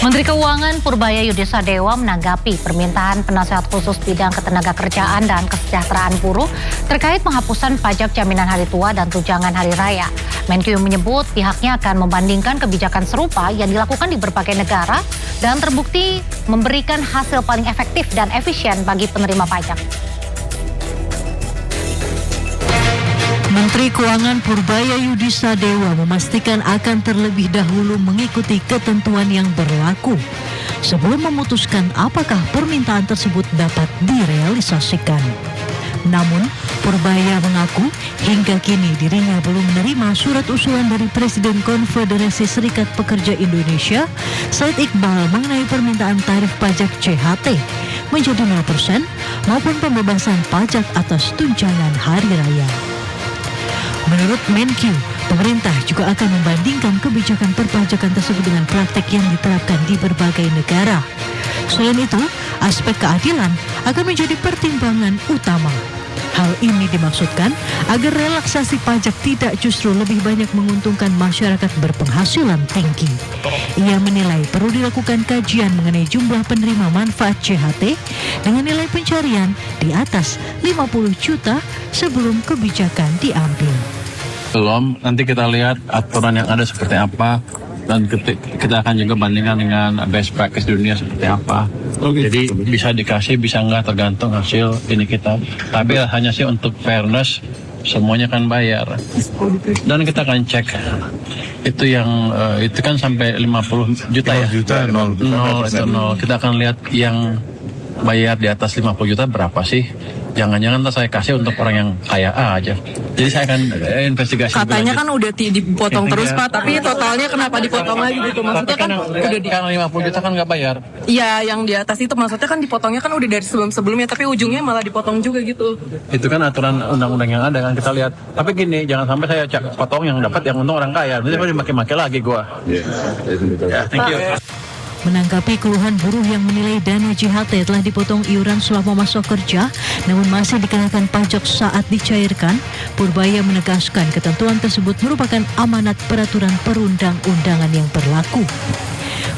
Menteri Keuangan Purbaya Yudisadewa menanggapi permintaan Penasehat Khusus Bidang Ketenagakerjaan dan Kesejahteraan Buruh terkait penghapusan pajak jaminan hari tua dan tunjangan hari raya. Menkyu menyebut pihaknya akan membandingkan kebijakan serupa yang dilakukan di berbagai negara dan terbukti memberikan hasil paling efektif dan efisien bagi penerima pajak. Menteri Keuangan Purbaya Yudisadewa memastikan akan terlebih dahulu mengikuti ketentuan yang berlaku sebelum memutuskan apakah permintaan tersebut dapat direalisasikan. Namun, Purbaya mengaku hingga kini dirinya belum menerima surat usulan dari Presiden Konfederasi Serikat Pekerja Indonesia, Said Iqbal, mengenai permintaan tarif pajak JHT menjadi 0% maupun pembebasan pajak atas tunjangan hari raya. Menurut Menkyu, pemerintah juga akan membandingkan kebijakan perpajakan tersebut dengan praktek yang diterapkan di berbagai negara. Selain itu, aspek keadilan akan menjadi pertimbangan utama. Hal ini dimaksudkan agar relaksasi pajak tidak justru lebih banyak menguntungkan masyarakat berpenghasilan tinggi. Ia menilai perlu dilakukan kajian mengenai jumlah penerima manfaat JHT dengan nilai pencarian di atas 50 juta sebelum kebijakan diambil. Belum, nanti kita lihat aturan yang ada seperti apa dan kita akan juga bandingkan dengan best practice dunia seperti apa. Jadi bisa dikasih, bisa enggak, tergantung hasil ini kita. Tapi hanya sih untuk fairness, semuanya kan bayar. Dan kita akan cek itu yang itu kan sampai 50 juta ya. Nol. Kita akan lihat yang bayar di atas 50 juta berapa sih. Jangan-jangan saya kasih untuk orang yang kaya aja. Jadi saya akan investigasi. Katanya kan udah dipotong terus Pak, tapi totalnya kenapa dipotong lagi gitu? Maksudnya kan udah karena 50 juta kan nggak bayar. Iya, yang di atas itu maksudnya kan dipotongnya kan udah dari sebelum-sebelumnya, tapi ujungnya malah dipotong juga gitu. Itu kan aturan undang-undang yang ada kan, kita lihat. Tapi gini, jangan sampai saya potong yang dapat yang untung orang kaya. Nanti saya dimaki-maki lagi gua. Ya, thank you. Menanggapi keluhan buruh yang menilai dana JHT telah dipotong iuran selama masa kerja, namun masih dikenakan pajak saat dicairkan, Purbaya menegaskan ketentuan tersebut merupakan amanat peraturan perundang-undangan yang berlaku.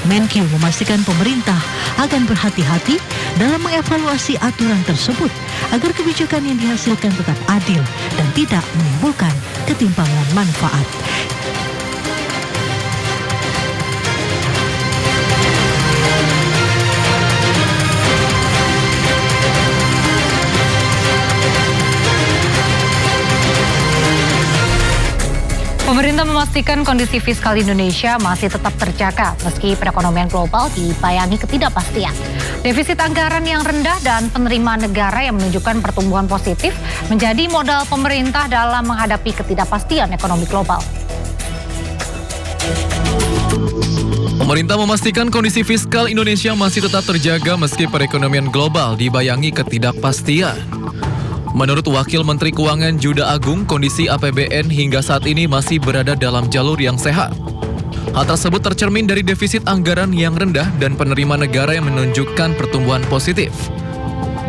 Menkyu memastikan pemerintah akan berhati-hati dalam mengevaluasi aturan tersebut agar kebijakan yang dihasilkan tetap adil dan tidak menimbulkan ketimpangan manfaat. Pemerintah memastikan kondisi fiskal Indonesia masih tetap terjaga meski perekonomian global dibayangi ketidakpastian. Defisit anggaran yang rendah dan penerimaan negara yang menunjukkan pertumbuhan positif menjadi modal pemerintah dalam menghadapi ketidakpastian ekonomi global. Pemerintah memastikan kondisi fiskal Indonesia masih tetap terjaga meski perekonomian global dibayangi ketidakpastian. Menurut Wakil Menteri Keuangan Juda Agung, kondisi APBN hingga saat ini masih berada dalam jalur yang sehat. Hal tersebut tercermin dari defisit anggaran yang rendah dan penerimaan negara yang menunjukkan pertumbuhan positif.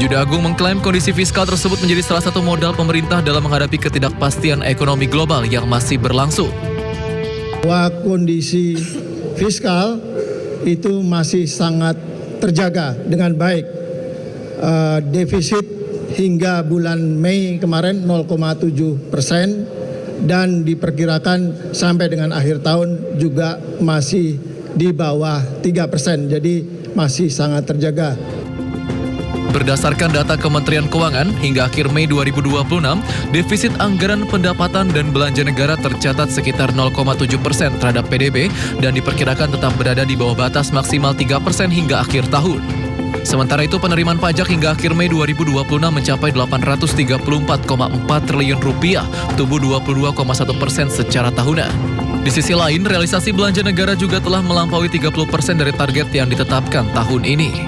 Juda Agung mengklaim kondisi fiskal tersebut menjadi salah satu modal pemerintah dalam menghadapi ketidakpastian ekonomi global yang masih berlangsung. Bahwa kondisi fiskal itu masih sangat terjaga dengan baik. Defisit hingga bulan Mei kemarin 0,7% dan diperkirakan sampai dengan akhir tahun juga masih di bawah 3%, jadi masih sangat terjaga. Berdasarkan data Kementerian Keuangan, hingga akhir Mei 2026, defisit anggaran pendapatan dan belanja negara tercatat sekitar 0,7% terhadap PDB dan diperkirakan tetap berada di bawah batas maksimal 3% hingga akhir tahun. Sementara itu penerimaan pajak hingga akhir Mei 2026 mencapai 834,4 triliun rupiah, tumbuh 22,1% secara tahunan. Di sisi lain, realisasi belanja negara juga telah melampaui 30% dari target yang ditetapkan tahun ini.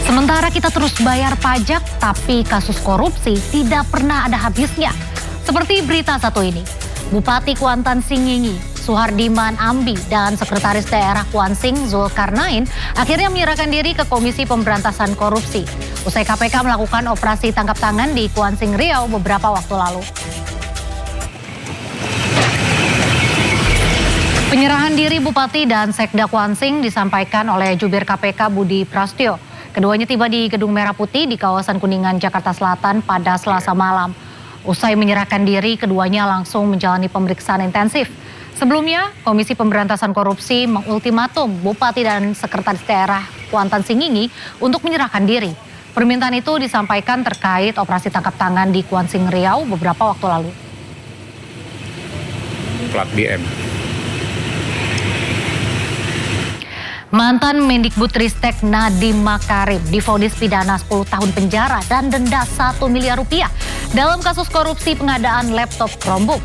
Sementara kita terus bayar pajak, tapi kasus korupsi tidak pernah ada habisnya. Seperti berita satu ini, Bupati Kuantan Singingi, Suhardiman Ambi, dan Sekretaris Daerah Kuansing Zulkarnain akhirnya menyerahkan diri ke Komisi Pemberantasan Korupsi usai KPK melakukan operasi tangkap tangan di Kuansing Riau beberapa waktu lalu. Penyerahan diri Bupati dan Sekda Kuansing disampaikan oleh Jubir KPK Budi Prasetyo. Keduanya tiba di Gedung Merah Putih di kawasan Kuningan, Jakarta Selatan pada Selasa malam. Usai menyerahkan diri, keduanya langsung menjalani pemeriksaan intensif. Sebelumnya, Komisi Pemberantasan Korupsi mengultimatum Bupati dan Sekretaris Daerah Kuantan Singingi untuk menyerahkan diri. Permintaan itu disampaikan terkait operasi tangkap tangan di Kuansing Riau beberapa waktu lalu. Plat BM. Mantan Mendikbudristek Nadiem Makarim divonis pidana 10 tahun penjara dan denda 1 miliar rupiah dalam kasus korupsi pengadaan laptop Chromebook.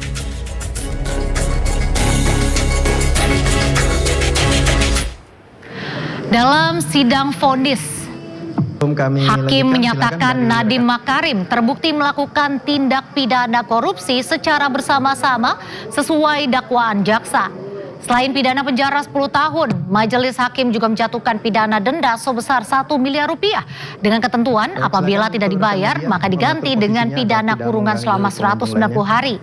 Dalam sidang vonis, hakim menyatakan Nadiem Makarim terbukti melakukan tindak pidana korupsi secara bersama-sama sesuai dakwaan jaksa. Selain pidana penjara 10 tahun, majelis hakim juga menjatuhkan pidana denda sebesar 1 miliar rupiah dengan ketentuan apabila tidak dibayar maka diganti dengan pidana kurungan selama 190 hari.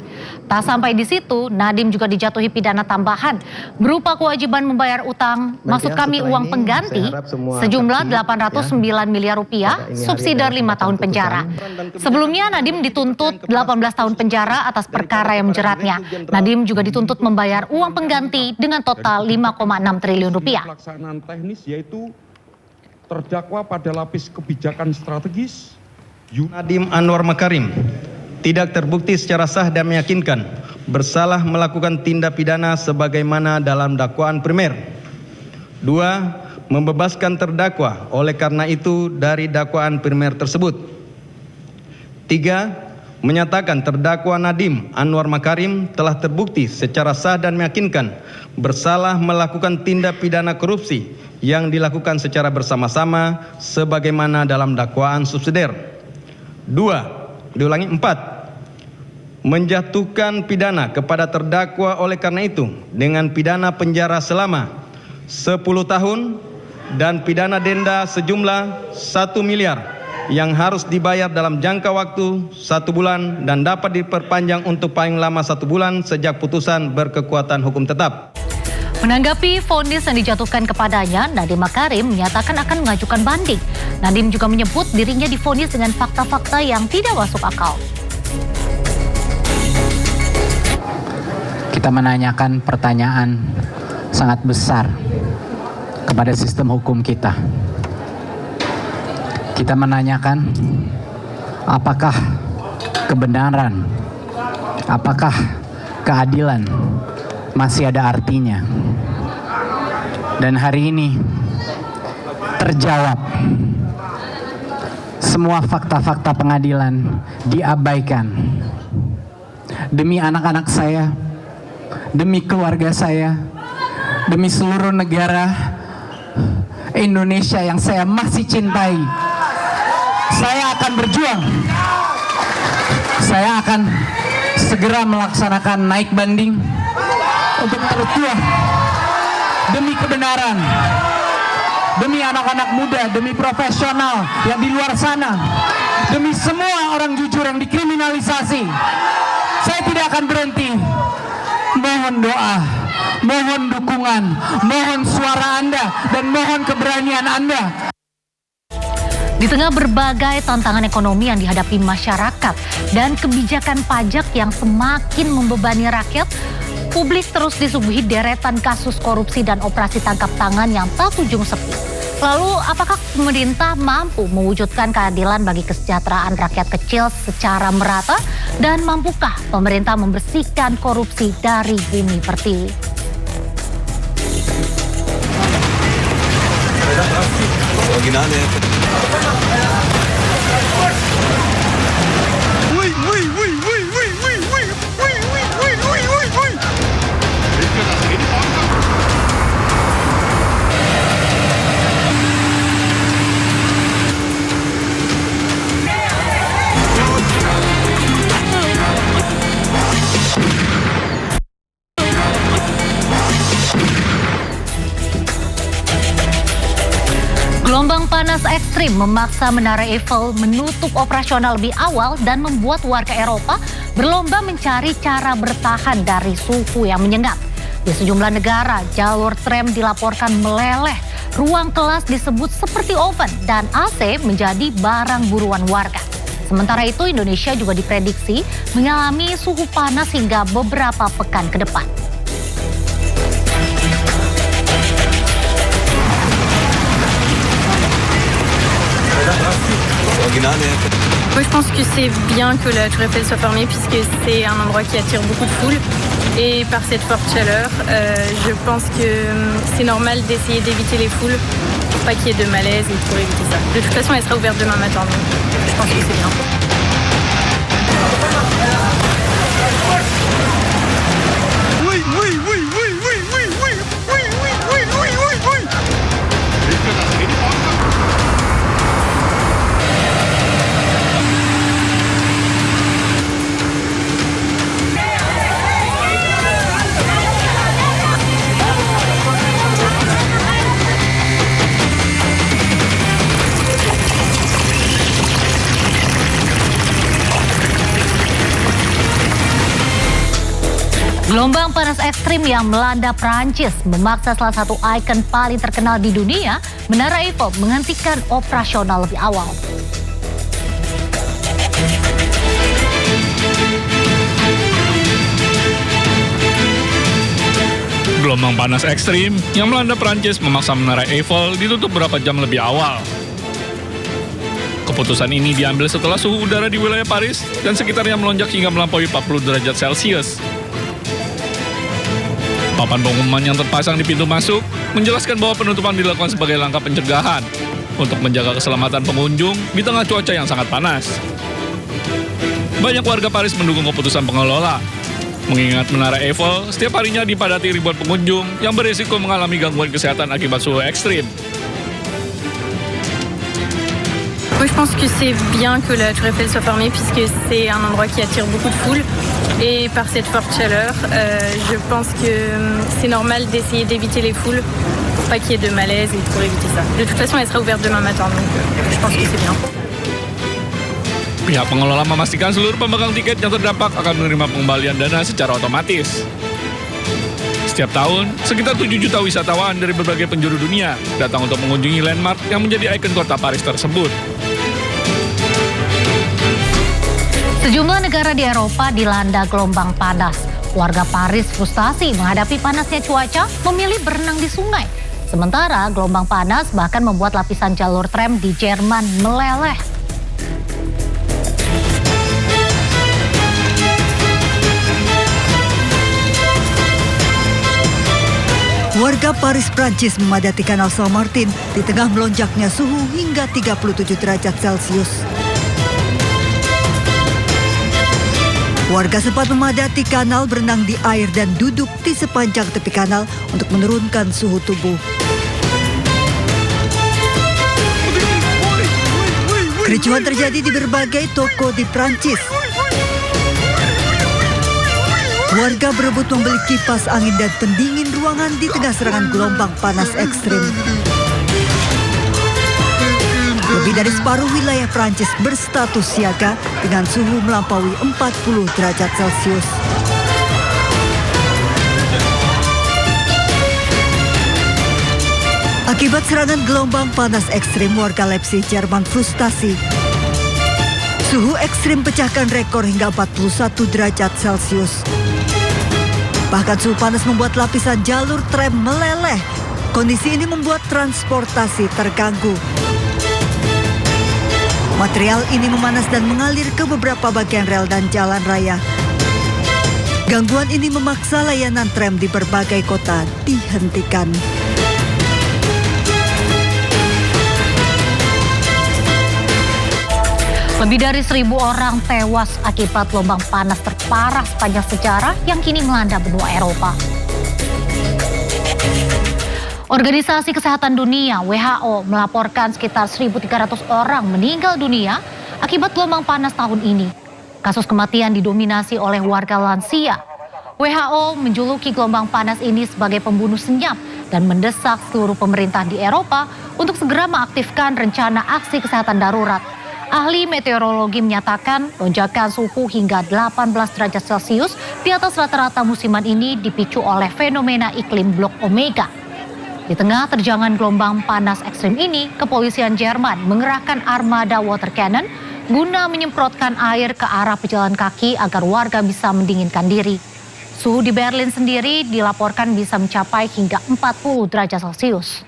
Tak sampai di situ, Nadiem juga dijatuhi pidana tambahan berupa kewajiban membayar utang, maksud kami uang pengganti sejumlah 809 miliar rupiah, subsidiar 5 tahun penjara. Sebelumnya Nadiem dituntut 18 tahun penjara atas perkara yang menjeratnya. Nadiem juga dituntut membayar uang pengganti dengan total 5,6 triliun rupiah. Pelaksanaan teknis yaitu terdakwa pada lapis kebijakan strategis. Nadiem Anwar Makarim tidak terbukti secara sah dan meyakinkan bersalah melakukan tindak pidana sebagaimana dalam dakwaan primer. 2. membebaskan terdakwa oleh karena itu dari dakwaan primer tersebut. 3. Menyatakan terdakwa Nadiem Anwar Makarim telah terbukti secara sah dan meyakinkan bersalah melakukan tindak pidana korupsi yang dilakukan secara bersama-sama sebagaimana dalam dakwaan subsidiar. 4. Menjatuhkan pidana kepada terdakwa oleh karena itu dengan pidana penjara selama 10 tahun dan pidana denda sejumlah 1 miliar yang harus dibayar dalam jangka waktu 1 bulan dan dapat diperpanjang untuk paling lama 1 bulan sejak putusan berkekuatan hukum tetap. Menanggapi vonis yang dijatuhkan kepadanya, Nadiem Makarim menyatakan akan mengajukan banding. Nadiem juga menyebut dirinya divonis dengan fakta-fakta yang tidak masuk akal. Kita menanyakan pertanyaan sangat besar kepada sistem hukum kita. Kita menanyakan apakah kebenaran, apakah keadilan masih ada artinya. Dan hari ini terjawab. Semua fakta-fakta pengadilan diabaikan. Demi anak-anak saya, demi keluarga saya, demi seluruh negara Indonesia yang saya masih cintai, saya akan berjuang. Saya akan segera melaksanakan naik banding untuk berjuang demi kebenaran, demi anak-anak muda, demi profesional yang di luar sana, demi semua orang jujur yang dikriminalisasi. Saya tidak akan berhenti. Mohon doa, mohon dukungan, mohon suara Anda, dan mohon keberanian Anda. Di tengah berbagai tantangan ekonomi yang dihadapi masyarakat dan kebijakan pajak yang semakin membebani rakyat, publik terus disuguhi deretan kasus korupsi dan operasi tangkap tangan yang tak kunjung sepi. Lalu, apakah pemerintah mampu mewujudkan keadilan bagi kesejahteraan rakyat kecil secara merata? Dan mampukah pemerintah membersihkan korupsi dari bumi pertiwi? Gelombang panas ekstrim memaksa Menara Eiffel menutup operasional lebih awal dan membuat warga Eropa berlomba mencari cara bertahan dari suhu yang menyengat. Di sejumlah negara, jalur tram dilaporkan meleleh, ruang kelas disebut seperti oven, dan AC menjadi barang buruan warga. Sementara itu, Indonesia juga diprediksi mengalami suhu panas hingga beberapa pekan ke depan. Moi, je pense que c'est bien que la Tour Eiffel soit fermée puisque c'est un endroit qui attire beaucoup de foule. Et par cette forte chaleur, je pense que c'est normal d'essayer d'éviter les foules pour pas qu'il y ait de malaise et pour éviter ça. De toute façon, elle sera ouverte demain matin, donc je pense que c'est bien. Gelombang panas ekstrim yang melanda Prancis memaksa salah satu ikon paling terkenal di dunia, Menara Eiffel, menghentikan operasional lebih awal. Gelombang panas ekstrim yang melanda Prancis memaksa Menara Eiffel ditutup beberapa jam lebih awal. Keputusan ini diambil setelah suhu udara di wilayah Paris dan sekitarnya melonjak hingga melampaui 40 derajat Celcius. Papan pengumuman yang terpasang di pintu masuk menjelaskan bahwa penutupan dilakukan sebagai langkah pencegahan untuk menjaga keselamatan pengunjung di tengah cuaca yang sangat panas. Banyak warga Paris mendukung keputusan pengelola, mengingat Menara Eiffel setiap harinya dipadati ribuan pengunjung yang berisiko mengalami gangguan kesehatan akibat suhu ekstrim. Moi, je pense que c'est bien que la Tour Eiffel soit fermée puisque c'est un endroit qui attire beaucoup de foule. Et par cette forte chaleur, je pense que c'est normal d'essayer d'éviter les foules pour pas qu'il y ait de malaise et pour éviter ça. De toute façon, elle sera ouverte demain matin, donc je pense que c'est bien. Pihak pengelola memastikan seluruh pemegang tiket yang terdampak akan menerima pengembalian dana secara otomatis. Setiap tahun, sekitar 7 juta wisatawan dari berbagai penjuru dunia datang untuk mengunjungi landmark yang menjadi ikon kota Paris tersebut. Sejumlah negara di Eropa dilanda gelombang panas. Warga Paris frustasi menghadapi panasnya cuaca, memilih berenang di sungai. Sementara gelombang panas bahkan membuat lapisan jalur tram di Jerman meleleh. Warga Paris, Prancis memadati Kanal Saint-Martin di tengah melonjaknya suhu hingga 37 derajat Celcius. Warga sempat memadati kanal, berenang di air dan duduk di sepanjang tepi kanal untuk menurunkan suhu tubuh. Kericuhan terjadi di berbagai toko di Prancis. Warga berebut membeli kipas angin dan pendingin ruangan di tengah serangan gelombang panas ekstrim. Lebih dari separuh wilayah Prancis berstatus siaga dengan suhu melampaui 40 derajat Celcius. Akibat serangan gelombang panas ekstrim, warga Leipzig, Jerman frustasi. Suhu ekstrim pecahkan rekor hingga 41 derajat Celcius. Bahkan suhu panas membuat lapisan jalur tram meleleh. Kondisi ini membuat transportasi terganggu. Material ini memanas dan mengalir ke beberapa bagian rel dan jalan raya. Gangguan ini memaksa layanan tram di berbagai kota dihentikan. Lebih dari 1.000 orang tewas akibat gelombang panas terparah sepanjang sejarah yang kini melanda benua Eropa. Organisasi Kesehatan Dunia (WHO) melaporkan sekitar 1.300 orang meninggal dunia akibat gelombang panas tahun ini. Kasus kematian didominasi oleh warga lansia. WHO menjuluki gelombang panas ini sebagai pembunuh senyap dan mendesak seluruh pemerintah di Eropa untuk segera mengaktifkan rencana aksi kesehatan darurat. Ahli meteorologi menyatakan lonjakan suhu hingga 18 derajat Celcius di atas rata-rata musiman ini dipicu oleh fenomena iklim blok Omega. Di tengah terjangan gelombang panas ekstrim ini, kepolisian Jerman mengerahkan armada water cannon guna menyemprotkan air ke arah pejalan kaki agar warga bisa mendinginkan diri. Suhu di Berlin sendiri dilaporkan bisa mencapai hingga 40 derajat Celcius.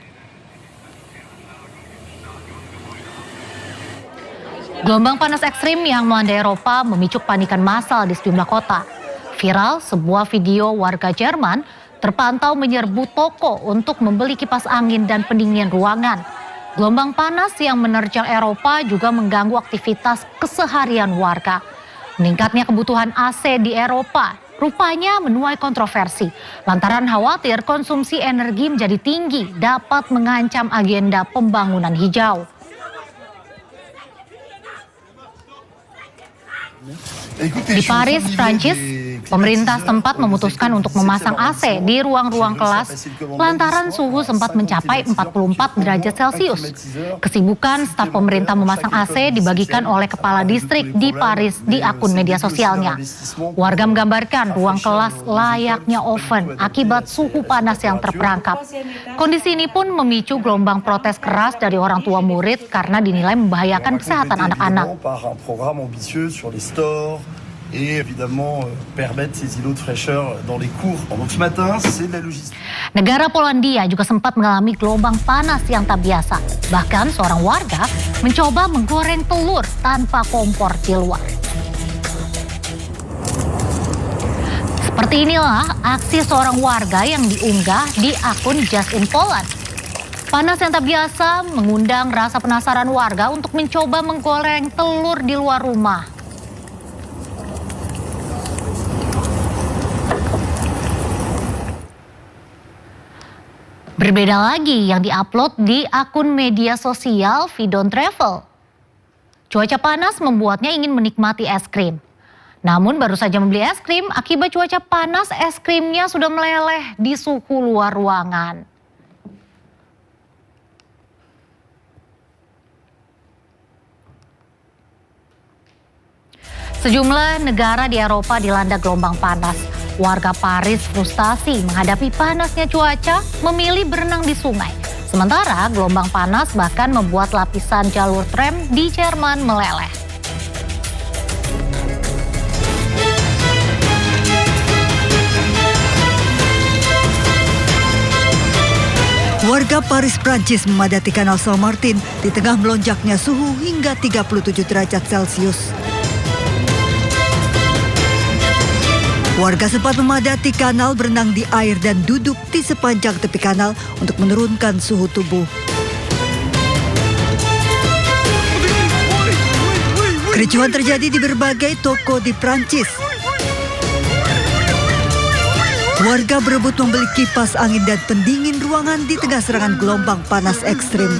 Gelombang panas ekstrim yang melanda Eropa memicu kepanikan massal di sejumlah kota. Viral sebuah video warga Jerman terpantau menyerbu toko untuk membeli kipas angin dan pendingin ruangan. Gelombang panas yang menerjang Eropa juga mengganggu aktivitas keseharian warga. Meningkatnya kebutuhan AC di Eropa rupanya menuai kontroversi lantaran khawatir konsumsi energi menjadi tinggi dapat mengancam agenda pembangunan hijau. Di Paris, Prancis, pemerintah setempat memutuskan untuk memasang AC di ruang-ruang kelas lantaran suhu sempat mencapai 44 derajat Celcius. Kesibukan staf pemerintah memasang AC dibagikan oleh kepala distrik di Paris di akun media sosialnya. Warga menggambarkan ruang kelas layaknya oven akibat suhu panas yang terperangkap. Kondisi ini pun memicu gelombang protes keras dari orang tua murid karena dinilai membahayakan kesehatan anak-anak. Et évidemment permettre ces îlots de fraîcheur dans les cours. Donc ce matin, c'est de la logistique. Negara Polandia juga sempat mengalami gelombang panas yang tak biasa. Bahkan seorang warga mencoba menggoreng telur tanpa kompor di luar. Seperti inilah aksi seorang warga yang diunggah di akun Just in Poland. Panas yang tak biasa mengundang rasa penasaran warga untuk mencoba menggoreng telur di luar rumah. Berbeda lagi yang diupload di akun media sosial Vidon Travel. Cuaca panas membuatnya ingin menikmati es krim. Namun baru saja membeli es krim, akibat cuaca panas es krimnya sudah meleleh di suhu luar ruangan. Sejumlah negara di Eropa dilanda gelombang panas. Warga Paris frustasi menghadapi panasnya cuaca, memilih berenang di sungai. Sementara gelombang panas bahkan membuat lapisan jalur tram di Jerman meleleh. Warga Paris, Prancis memadati Kanal Saint-Martin di tengah melonjaknya suhu hingga 37 derajat Celcius. Warga sempat memadati kanal, berenang di air dan duduk di sepanjang tepi kanal untuk menurunkan suhu tubuh. Kericuhan terjadi di berbagai toko di Prancis. Warga berebut membeli kipas angin dan pendingin ruangan di tengah serangan gelombang panas ekstrim.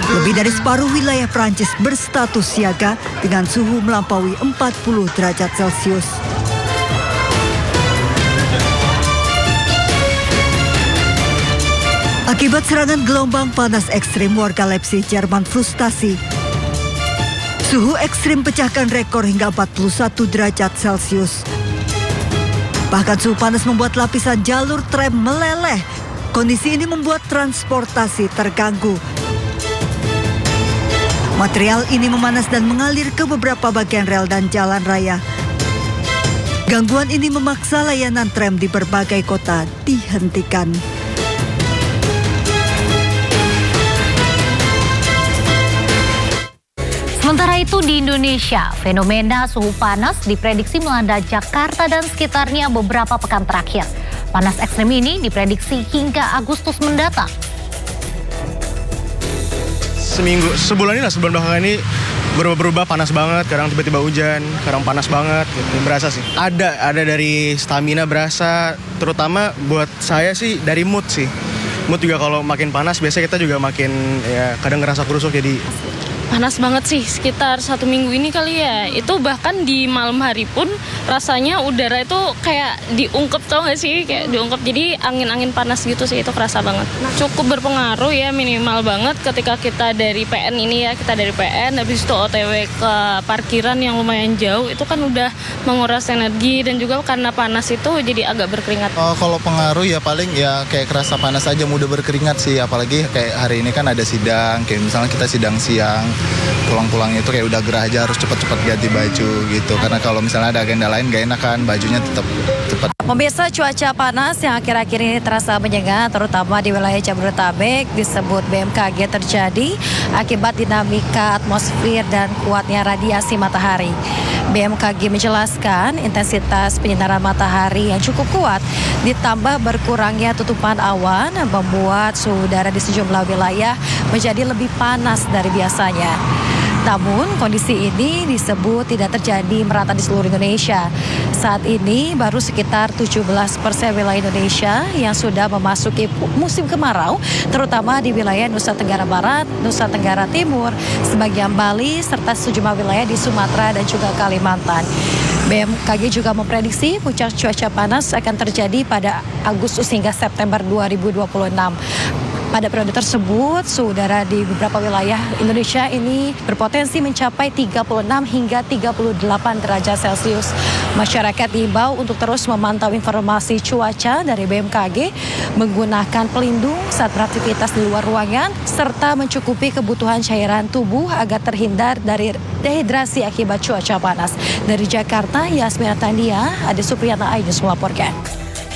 Lebih dari separuh wilayah Prancis berstatus siaga dengan suhu melampaui 40 derajat Celcius. Akibat serangan gelombang panas ekstrim, warga Leipzig, Jerman frustasi. Suhu ekstrim pecahkan rekor hingga 41 derajat Celcius. Bahkan suhu panas membuat lapisan jalur tram meleleh. Kondisi ini membuat transportasi terganggu. Material ini memanas dan mengalir ke beberapa bagian rel dan jalan raya. Gangguan ini memaksa layanan tram di berbagai kota dihentikan. Sementara itu di Indonesia, fenomena suhu panas diprediksi melanda Jakarta dan sekitarnya beberapa pekan terakhir. Panas ekstrem ini diprediksi hingga Agustus mendatang. Sebulan belakangan ini berubah panas banget, kadang tiba-tiba hujan, kadang panas banget, gitu. Berasa sih. Ada dari stamina berasa, terutama buat saya sih dari mood sih. Mood juga kalau makin panas, biasanya kita juga makin ya kadang ngerasa kurusuk jadi. Panas banget sih, sekitar 1 minggu ini kali ya. Itu bahkan di malam hari pun rasanya udara itu kayak diungkep, tau gak sih? Kayak diungkep, jadi angin-angin panas gitu sih, itu kerasa banget. Cukup berpengaruh ya, minimal banget ketika kita dari PN ini ya. Kita dari PN, habis itu OTW ke parkiran yang lumayan jauh, itu kan udah menguras energi. Dan juga karena panas itu jadi agak berkeringat. Kalau pengaruh ya paling ya kayak kerasa panas aja, mudah berkeringat sih. Apalagi kayak hari ini kan ada sidang, kayak misalnya kita sidang siang. Pulang-pulangnya itu kayak udah gerah aja, harus cepat-cepat ganti baju gitu. Karena kalau misalnya ada agenda lain gak enak kan, bajunya tetap cepat. Pemirsa, cuaca panas yang akhir-akhir ini terasa menyengat, terutama di wilayah Jabodetabek, disebut BMKG terjadi akibat dinamika atmosfer dan kuatnya radiasi matahari. BMKG menjelaskan intensitas penyinaran matahari yang cukup kuat ditambah berkurangnya tutupan awan membuat suhu udara di sejumlah wilayah menjadi lebih panas dari biasanya. Namun kondisi ini disebut tidak terjadi merata di seluruh Indonesia. Saat ini baru sekitar 17% wilayah Indonesia yang sudah memasuki musim kemarau, terutama di wilayah Nusa Tenggara Barat, Nusa Tenggara Timur, sebagian Bali, serta sejumlah wilayah di Sumatera dan juga Kalimantan. BMKG juga memprediksi puncak cuaca panas akan terjadi pada Agustus hingga September 2026. Pada periode tersebut, suhu udara di beberapa wilayah Indonesia ini berpotensi mencapai 36 hingga 38 derajat Celcius. Masyarakat diimbau untuk terus memantau informasi cuaca dari BMKG, menggunakan pelindung saat beraktivitas di luar ruangan, serta mencukupi kebutuhan cairan tubuh agar terhindar dari dehidrasi akibat cuaca panas. Dari Jakarta, Yasmina Tandia, Ade Supriyana, iNews melaporkan.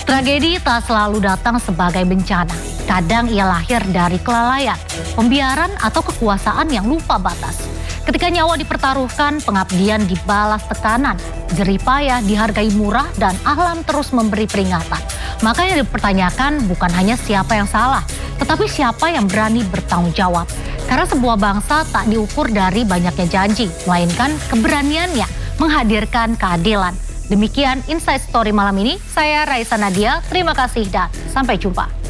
Tragedi tak selalu datang sebagai bencana. Kadang ia lahir dari kelalaian, pembiaran atau kekuasaan yang lupa batas. Ketika nyawa dipertaruhkan, pengabdian dibalas tekanan, jerih payah dihargai murah, dan alam terus memberi peringatan. Maka yang dipertanyakan bukan hanya siapa yang salah, tetapi siapa yang berani bertanggung jawab. Karena sebuah bangsa tak diukur dari banyaknya janji, melainkan keberaniannya menghadirkan keadilan. Demikian Inside Story malam ini, saya Raisa Nadia, terima kasih dan sampai jumpa.